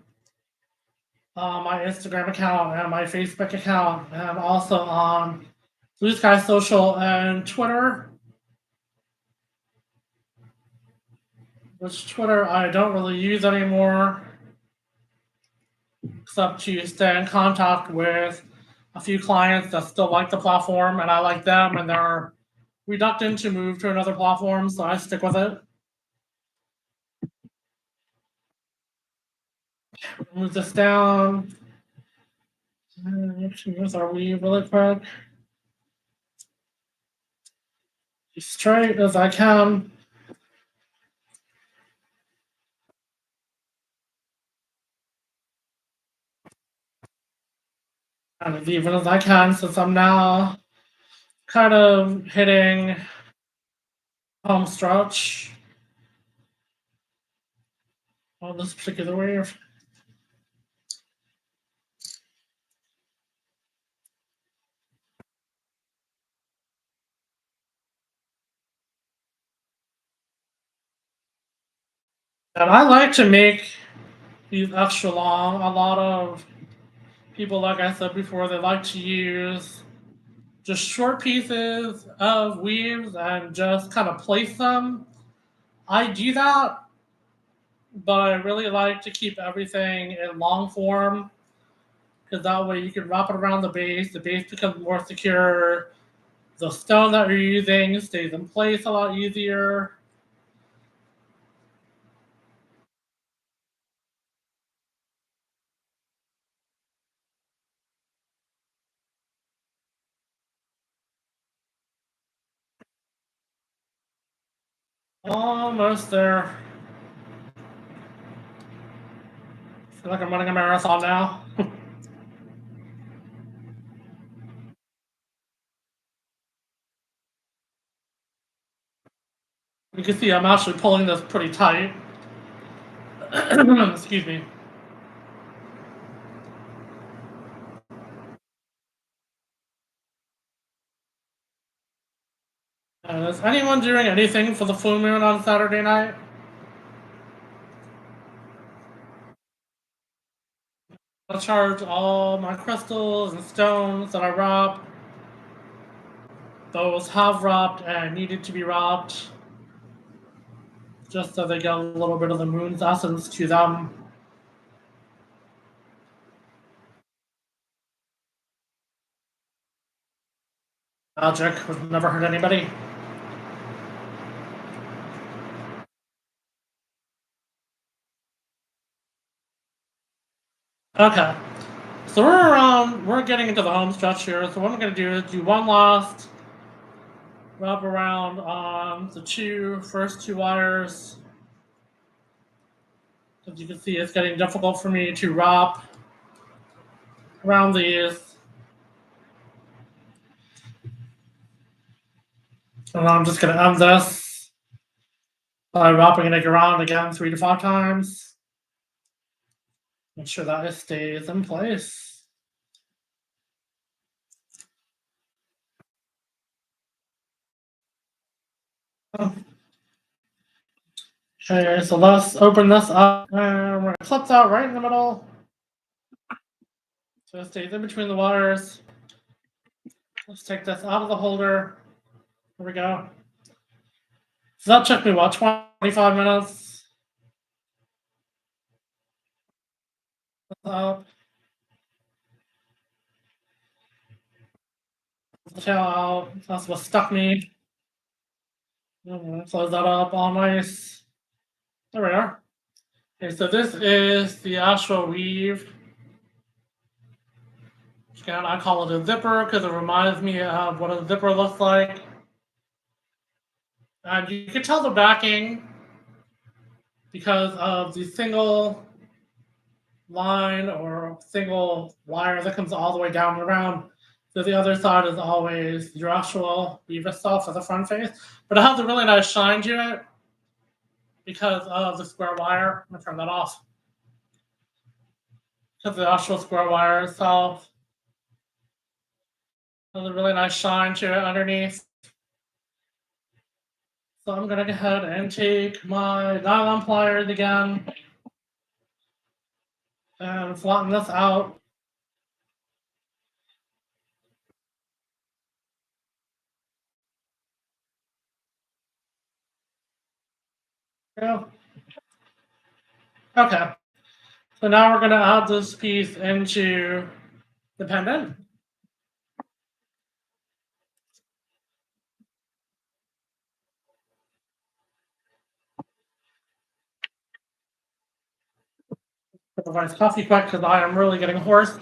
on my Instagram account and my Facebook account, and also on Blue Sky Social and Twitter. Which Twitter I don't really use anymore, except to stay in contact with a few clients that still like the platform, and I like them, and they're reluctant to move to another platform, so I stick with it. Move this down. Here's our weave really quick. As straight as I can. And as even as I can, since I'm now kind of hitting home stretch on this particular wave. And I like to make these extra long. A lot of people, like I said before, they like to use just short pieces of weaves and just kind of place them. I do that, but I really like to keep everything in long form because that way you can wrap it around the base becomes more secure, the stone that you're using stays in place a lot easier. Almost there. I feel like I'm running a marathon now. You can see I'm actually pulling this pretty tight. Excuse me. Is anyone doing anything for the full moon on Saturday night? I charge all my crystals and stones that I rob. those have wrapped and needed to be wrapped, just so they get a little bit of the moon's essence to them. Magic would never hurt anybody. Okay, so we're getting into the home stretch here. So what I'm gonna do is do one last wrap around on the first two wires. As you can see, it's getting difficult for me to wrap around these. And I'm just gonna end this by wrapping it around again 3 to 5 times. Make sure that it stays in place. Okay, so let's open this up, and we're gonna clip that right in the middle, so it stays in between the wires. Let's take this out of the holder. There we go. So that took me, what, 25 minutes? Up. The tail out. That's what stuck me. Close that up, all nice. There we are. Okay, so this is the actual weave. Again, I call it a zipper because it reminds me of what a zipper looks like. And you can tell the backing because of the single line or single wire that comes all the way down and around. So the other side is always your actual weave itself as a front face. But it has a really nice shine to it because of the square wire. I'm gonna turn that off. Because the actual square wire itself has a really nice shine to it underneath. So I'm gonna go ahead and take my nylon pliers again and flatten this out. Yeah. Okay. So now we're gonna add this piece into the pendant. Provides coffee quick because I am really getting hoarse.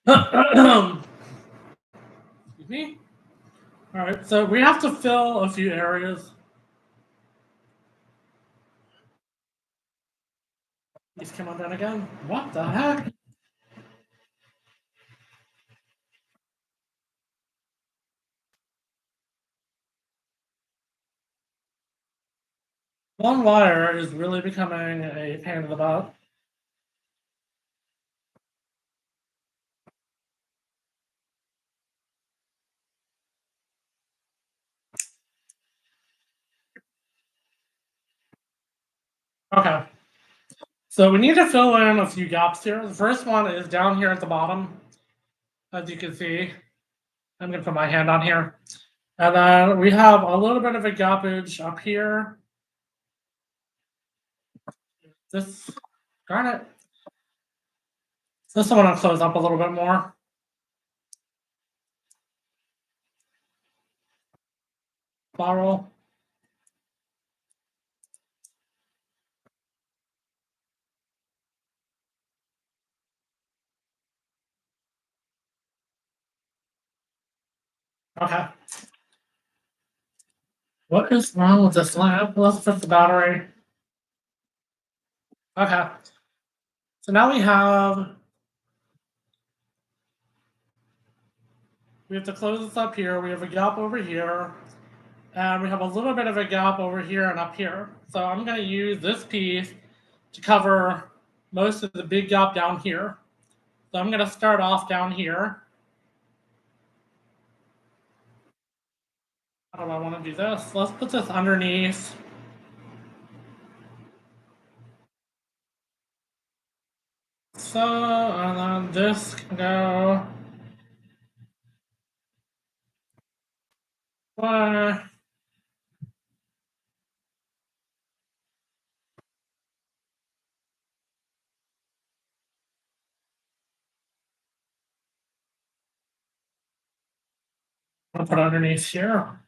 Excuse me. All right, so we have to fill a few areas. These come on down again. What the heck? One wire is really becoming a pain in the butt. Okay. So we need to fill in a few gaps here. The first one is down here at the bottom. As you can see, I'm going to put my hand on here. And then we have a little bit of a gappage up here. This, darn it. This one I'll close up a little bit more. Spiral. Okay. What is wrong with this lamp? Let's fix the battery. Okay. So now we have to close this up here. We have a gap over here. And we have a little bit of a gap over here and up here. So I'm going to use this piece to cover most of the big gap down here. So I'm going to start off down here. How do I want to do this? Let's put this underneath. So, and then this can go Uh, I'll put it underneath here.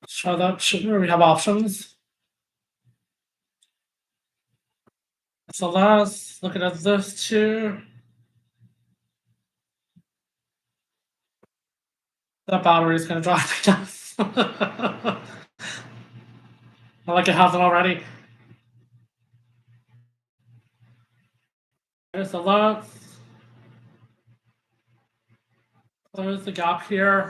Show that we have options. So let's look at this too. That battery is going to drop down. I like it hasn't already. Okay, so let's close the gap here.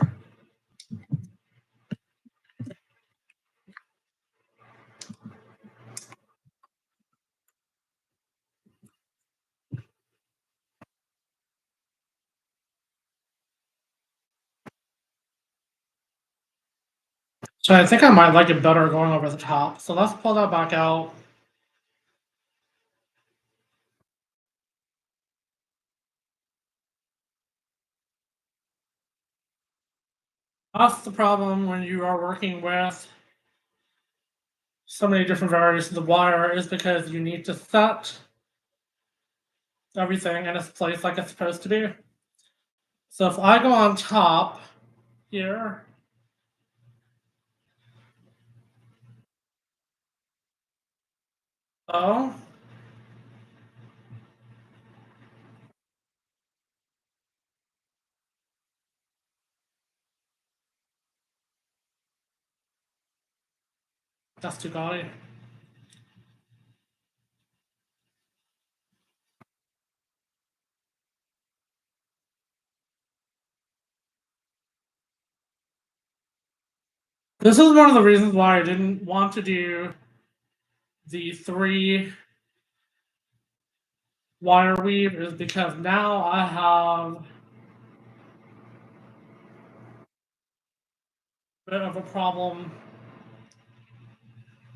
So I think I might like it better going over the top. So let's pull that back out. That's the problem when you are working with so many different variations of wire, is because you need to set everything in its place like it's supposed to be. So if I go on top here, oh, that's too gaudy. This is one of the reasons why I didn't want to do the 3 wire weave, is because now I have a bit of a problem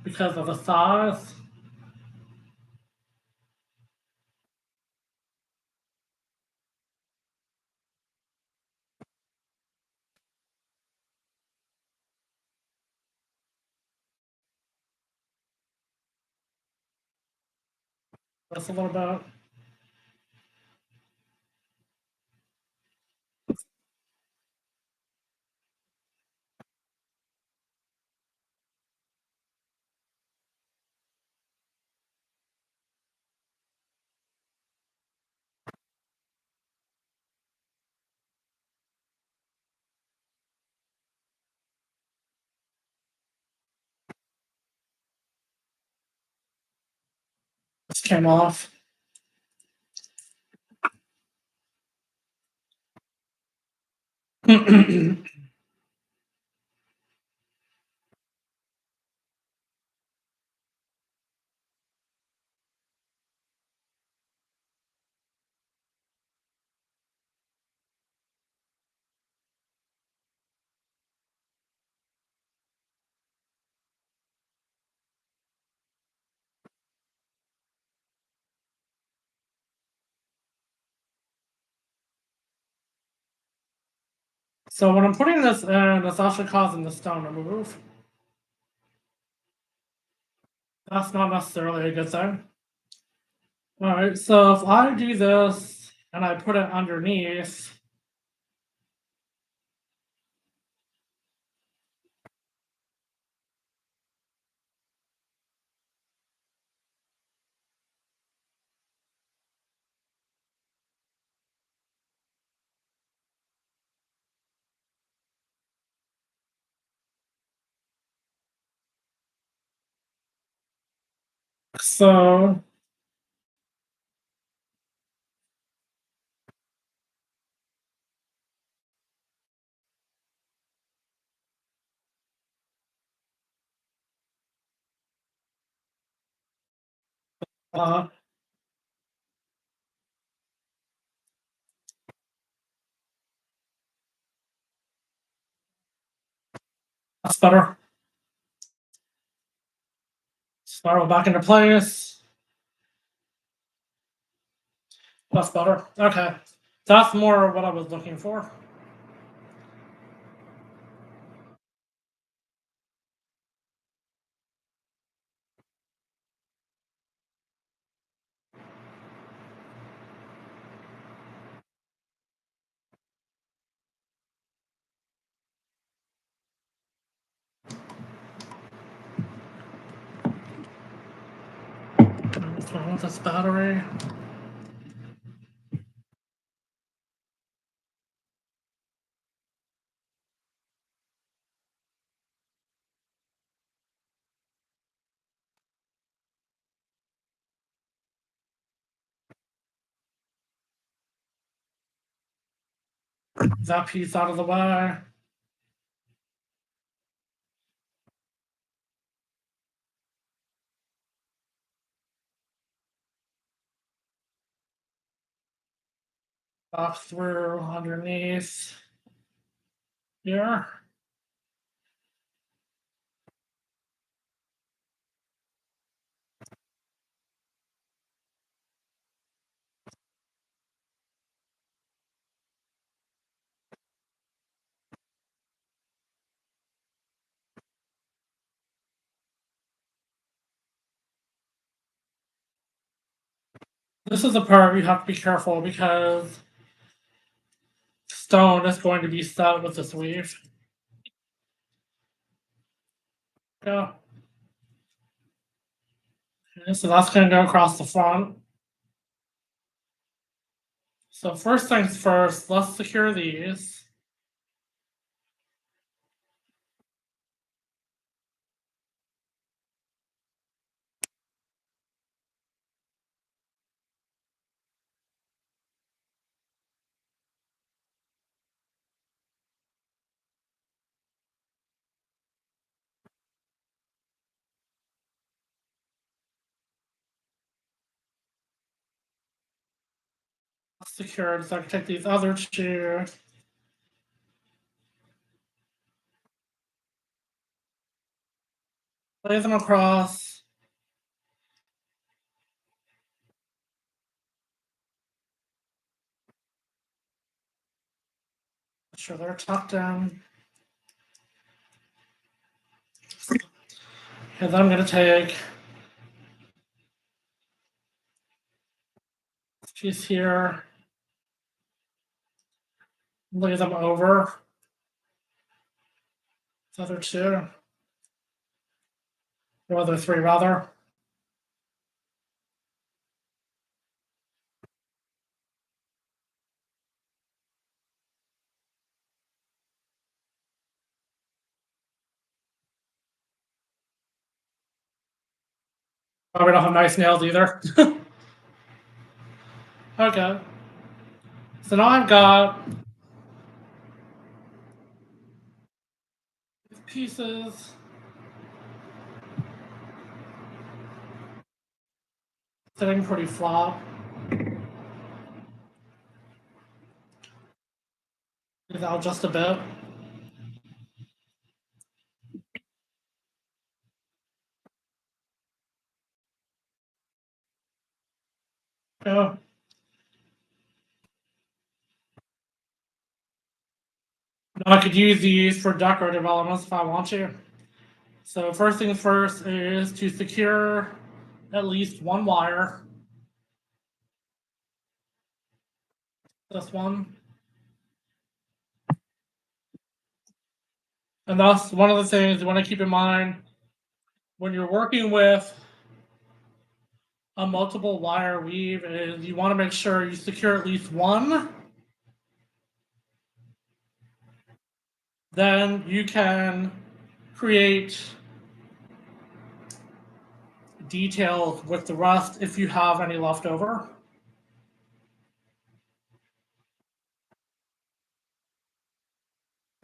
because of the size. Just a little bit. This came off. So when I'm putting this in, it's actually causing the stone to move. That's not necessarily a good thing. All right, so if I do this and I put it underneath, so uh, that's better. Spiral back into place. That's better. Okay. That's more what I was looking for. What's wrong with this battery? That piece out of the way. Up through underneath here. This is the part you have to be careful because stone is going to be set with this weave. Yeah. Okay, so that's going to go across the front. So first things first, let's secure these. Secured, so I can take these other two. Lay them across. Make sure they're tucked in. And then I'm going to take this piece here, lay them over the other two, or other three rather. Probably don't have nice nails either. Okay. So now I've got these pieces sitting pretty flat. These out just a bit. Yeah. Now I could use these for decorative elements if I want to. So first things first is to secure at least one wire. This one. And that's one of the things you want to keep in mind when you're working with a multiple wire weave is you want to make sure you secure at least one. Then you can create details with the rest if you have any left over.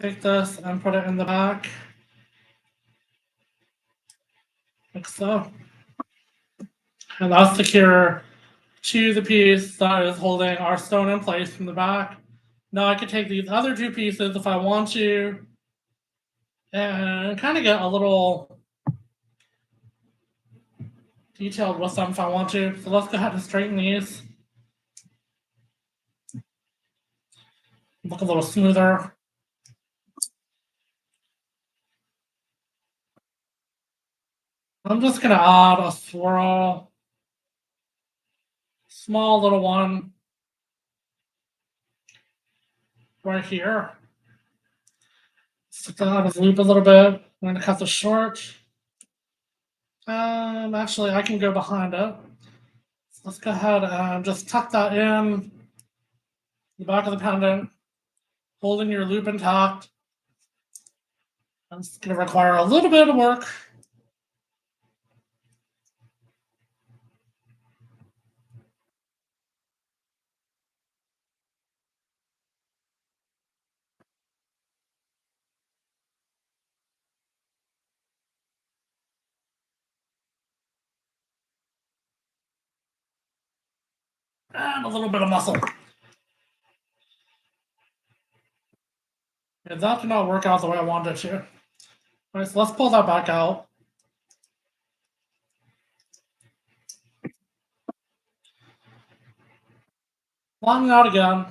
Take this and put it in the back, like so. And that's secure to the piece that is holding our stone in place from the back. Now I can take these other two pieces if I want to and kind of get a little detailed with them if I want to. So let's go ahead and straighten these. look a little smoother. I'm just gonna add a swirl, small little one right here. Stick that on his loop a little bit. I'm gonna cut this short. Actually, I can go behind it. So let's go ahead and just tuck that in the back of the pendant, holding your loop intact. It's gonna require a little bit of work. And a little bit of muscle. And that did not work out the way I wanted it to. All right, so let's pull that back out. Flatten it out again.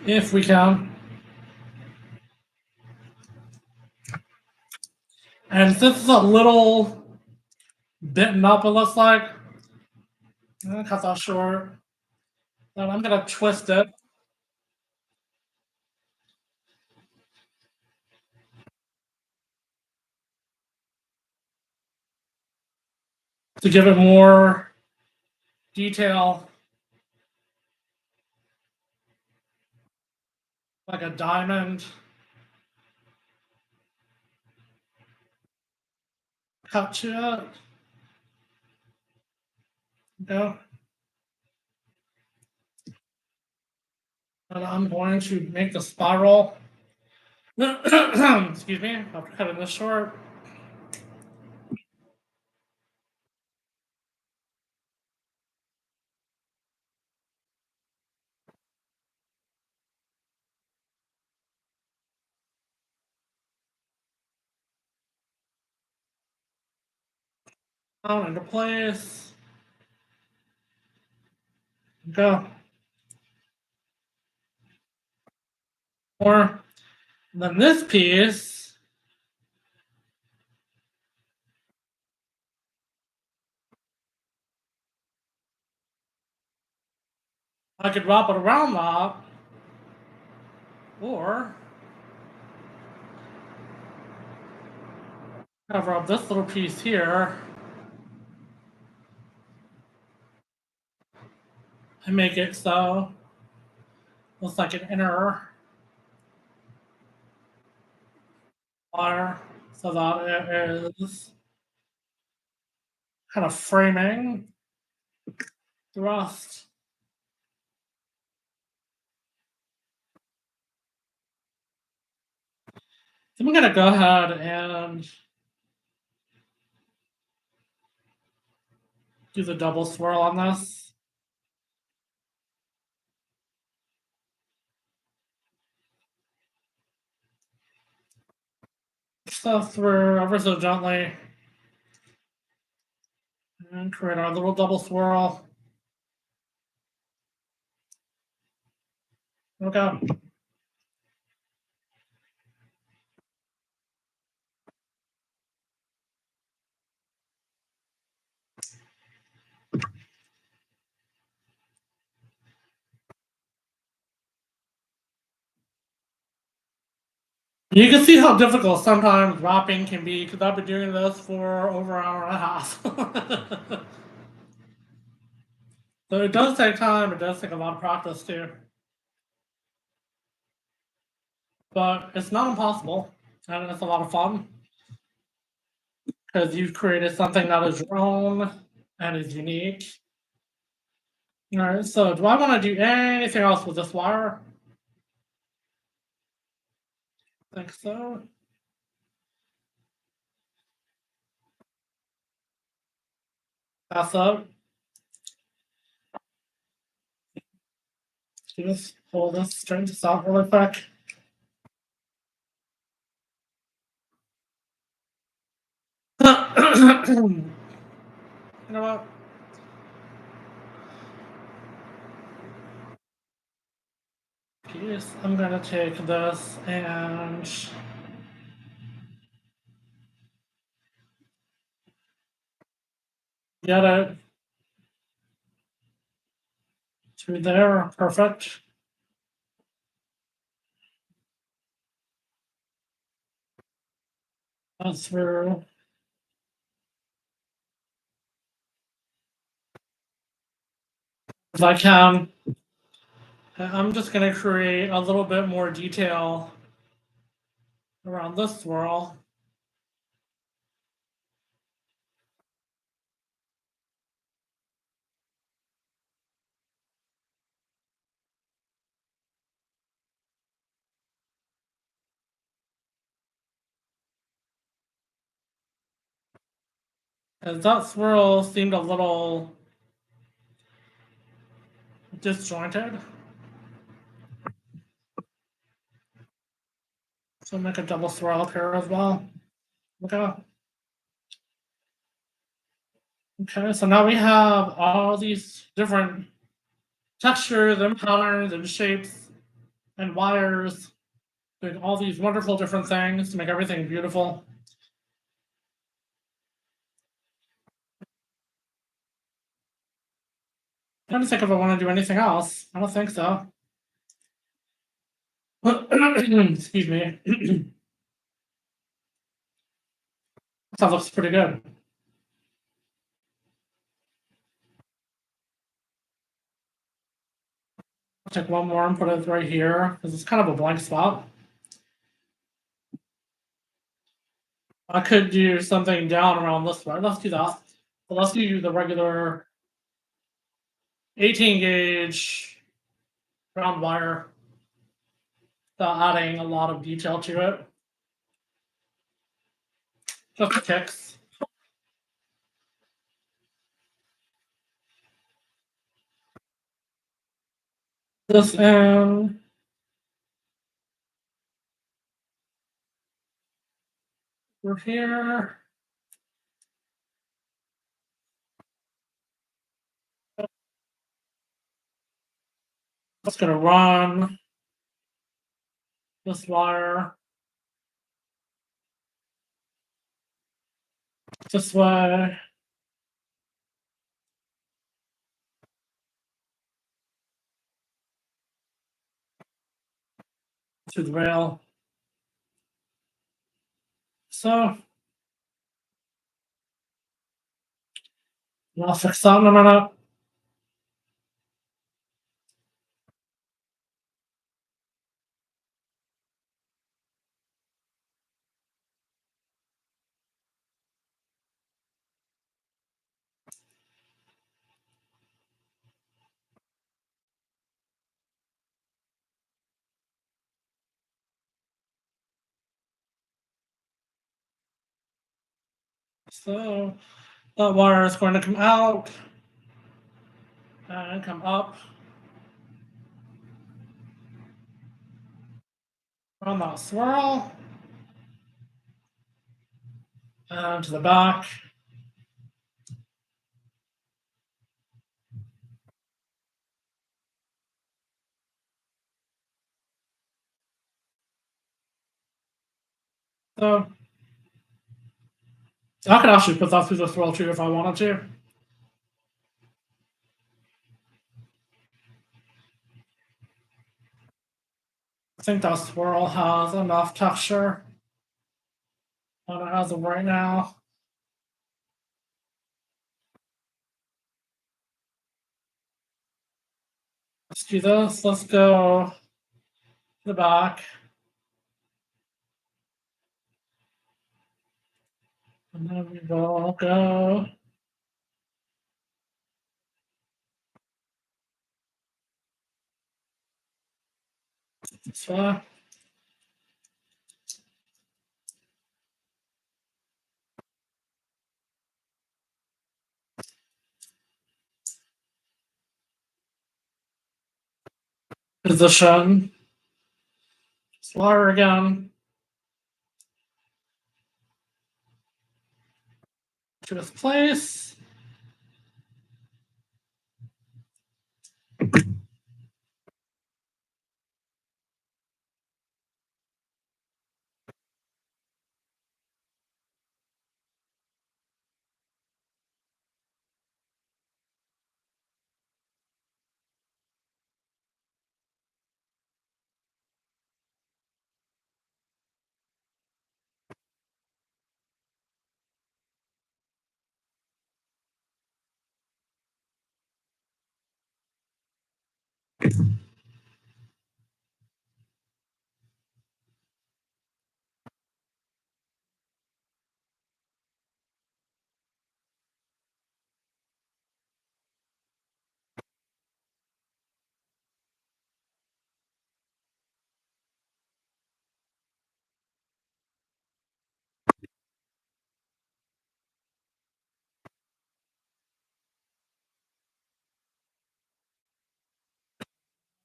If we can. And since it's a little bitten up, it looks like, I'm gonna cut that short. Then I'm gonna twist it. To give it more detail, like a diamond cut to it. Okay. And I'm going to make the spiral. Excuse me, after cutting this short. Down into place. Go. More. And then this piece, I could wrap it around that, or cover up this little piece here and make it so it looks like an inner wire, so that it is kind of framing the rest. So I'm gonna go ahead and do the double swirl on this. Stuff through ever so gently and create our little double swirl. Okay. You can see how difficult sometimes wrapping can be because I've been doing this for over an hour and a half. So it does take time, it does take a lot of practice too. But it's not impossible, and it's a lot of fun because you've created something that is your own and is unique. All right, so do I want to do anything else with this wire? I think so. That's up. Just hold this, straighten this out really quick. You know what? piece. I'm gonna take this and get it to there. Perfect. That's through. If I can, I'm just gonna create a little bit more detail around this swirl. As that swirl seemed a little disjointed. So make a double swirl up here as well. Okay. Okay, so now we have all these different textures and patterns and shapes and wires, doing all these wonderful different things to make everything beautiful. I'm trying to think if I want to do anything else. I don't think so. Excuse me. That looks pretty good. I'll take one more and put it right here because it's kind of a blank spot. I could do something down around this way. Let's do that. So let's do the regular 18 gauge round wire without adding a lot of detail to it. Just the ticks. This in. We're here. Just gonna run this wire this way. To the rail. So I'll fix that in a minute. So that wire is going to come out and come up on that swirl and to the back. So I could actually put that through the swirl too if I wanted to. I think that swirl has enough texture on it as of right now. Let's do this. Let's go to the back. And then we will go this way. Position. Wire again. To its place.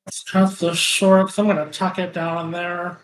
Let's cut this short, so I'm going to tuck it down in there.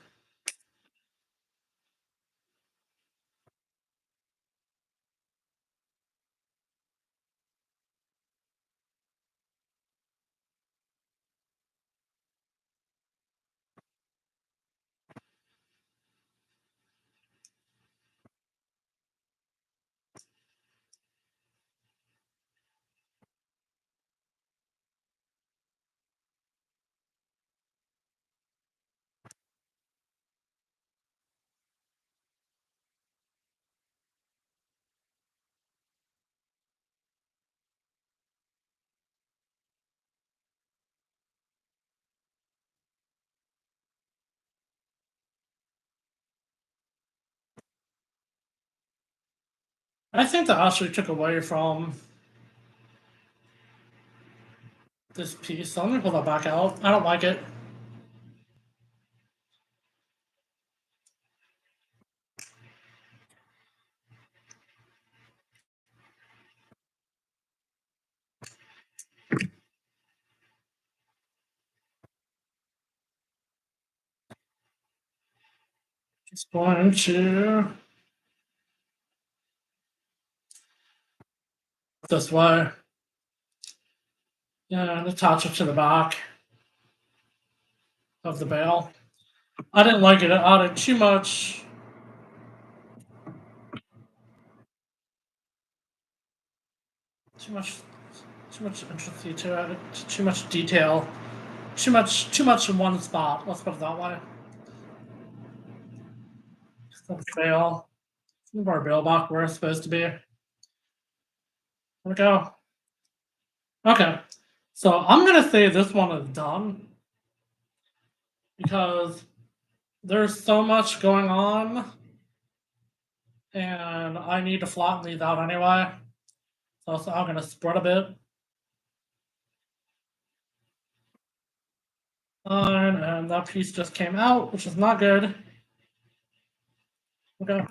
I think that actually took away from this piece, so I'm going to pull that back out. I don't like it. Just going to this way. And attach it to the back of the bale. I didn't like it. It added too much too much intricacy to it, too much detail, too much in one spot. Let's put it that way. Let's fail. Move our bale back where it's supposed to be. There we go. Okay, so I'm gonna say this one is done because there's so much going on, and I need to flatten these out anyway. So I'm gonna spread a bit. And that piece just came out, which is not good. Okay.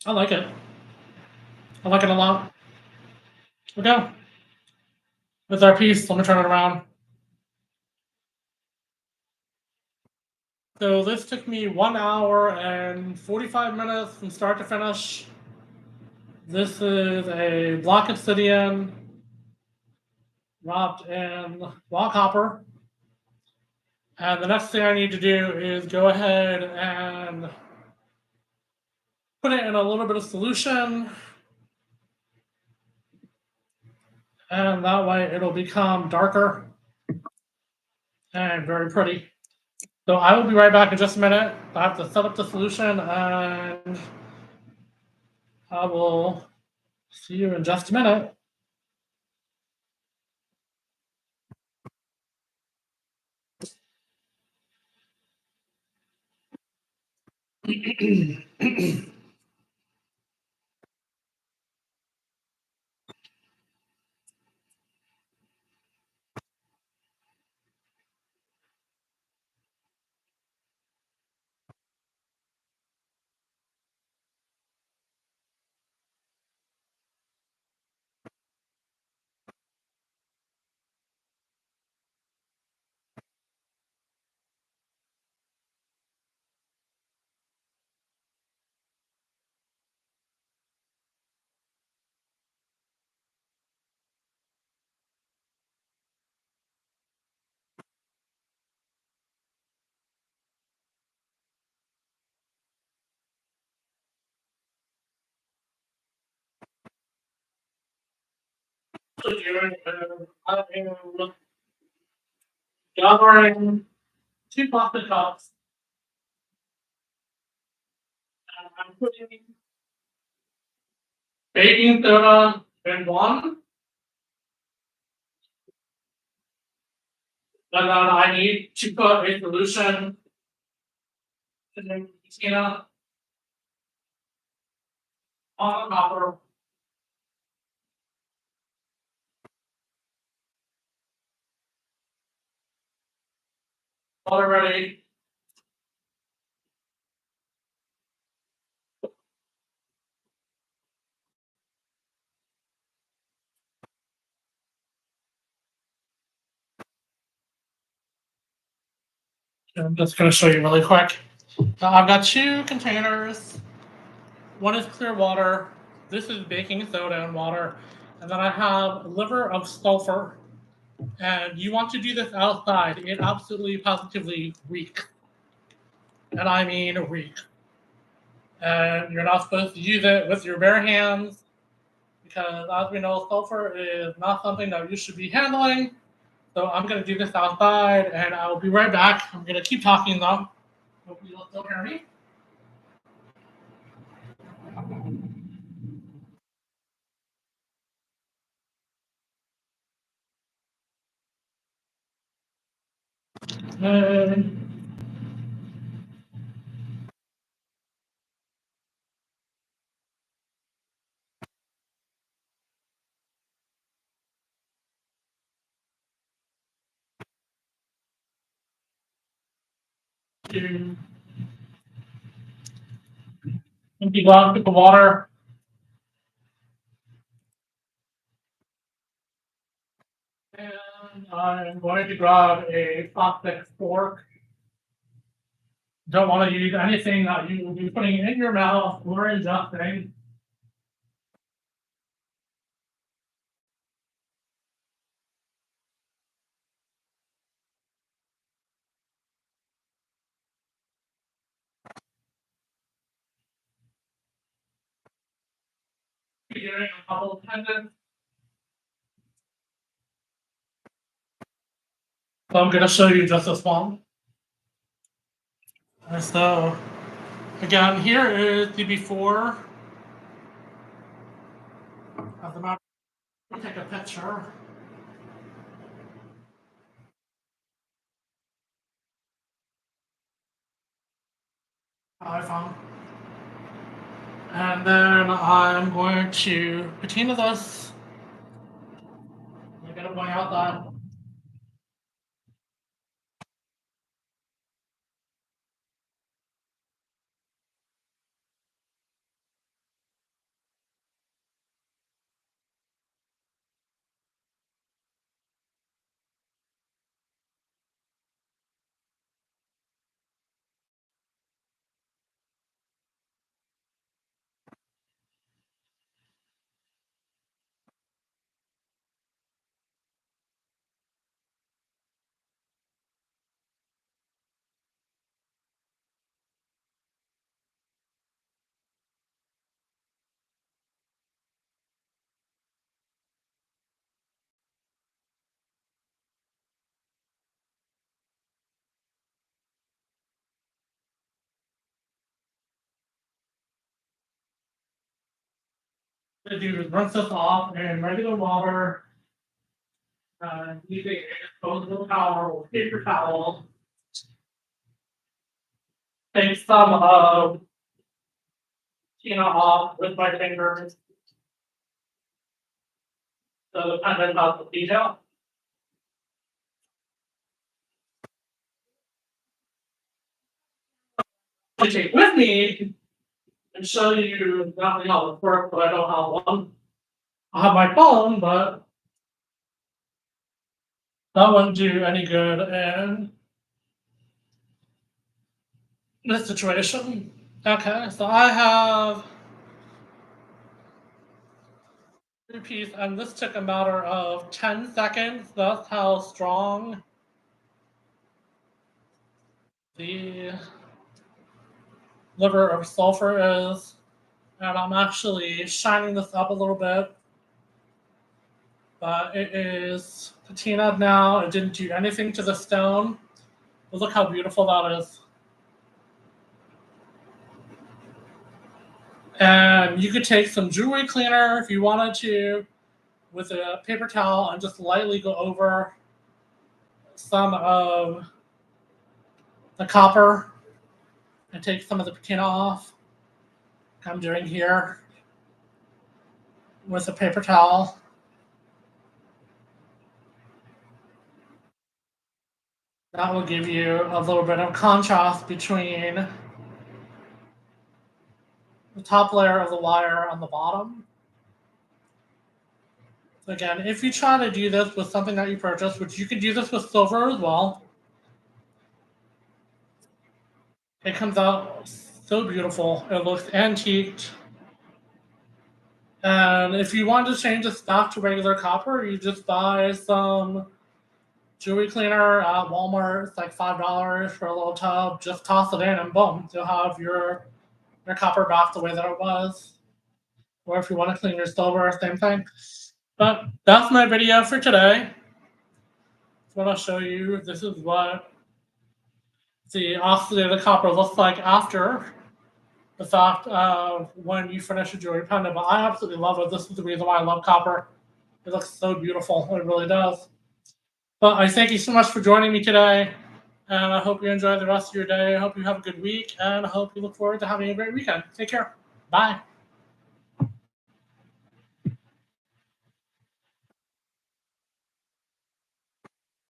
I like it. I like it a lot. Okay. With our piece, let me turn it around. So this took me 1 hour and 45 minutes from start to finish. This is a Black Obsidian wrapped in black copper. And the next thing I need to do is go ahead and put it in a little bit of solution. And that way it'll become darker and very pretty. So I will be right back in just a minute. I have to set up the solution and I will see you in just a minute. I am gathering 2 coffee cups and I'm putting baking soda in one. And then I need to put a solution in the container on the copper. Water ready. I'm just going to show you really quick. I've got 2 containers. One is clear water. This is baking soda and water. And then I have liver of sulfur. And you want to do this outside. It absolutely positively reeks. And I mean reeks. And you're not supposed to use it with your bare hands because, as we know, sulfur is not something that you should be handling. So I'm going to do this outside, and I'll be right back. I'm going to keep talking, though. Hope you'll still hear me. And to empty glass of water. And I'm going to grab a plastic fork. Don't want to use anything that you will be putting in your mouth or ingesting. Doing a couple of pendants. So I'm going to show you just this one. And so, again, here is the before. As a matter, I'll take a picture. iPhone. And then I'm going to patina this. I'm going to point out that what I do is rinse this off in regular water. Using a disposable towel or paper towel. Take some of patina off with my fingers. So the pendant has the detail. I take with me and show you not only how it works, but I don't have one. I have my phone, but that wouldn't do any good in this situation. Okay, so I have 3 pieces, and this took a matter of 10 seconds. That's how strong the liver of sulfur is. And I'm actually shining this up a little bit. But it is patinaed now. It didn't do anything to the stone. But look how beautiful that is. And you could take some jewelry cleaner if you wanted to with a paper towel and just lightly go over some of the copper and take some of the patina off. Like I'm doing here with a paper towel. That will give you a little bit of contrast between the top layer of the wire on the bottom. So again, if you try to do this with something that you purchased, which you could do this with silver as well, It comes out so beautiful. It looks antiqued. And if you want to change the stock to regular copper, you just buy some jewelry cleaner at Walmart. It's like $5 for a little tub. Just toss it in and boom, you'll have your copper back the way that it was. Or if you want to clean your silver, same thing. But that's my video for today. That's what I'll show you. This is what the oxidated copper looks like after the fact of when you finish a jewelry pendant. But I absolutely love it. This is the reason why I love copper. It looks so beautiful. It really does. But I thank you so much for joining me today. And I hope you enjoy the rest of your day. I hope you have a good week. And I hope you look forward to having a great weekend. Take care. Bye.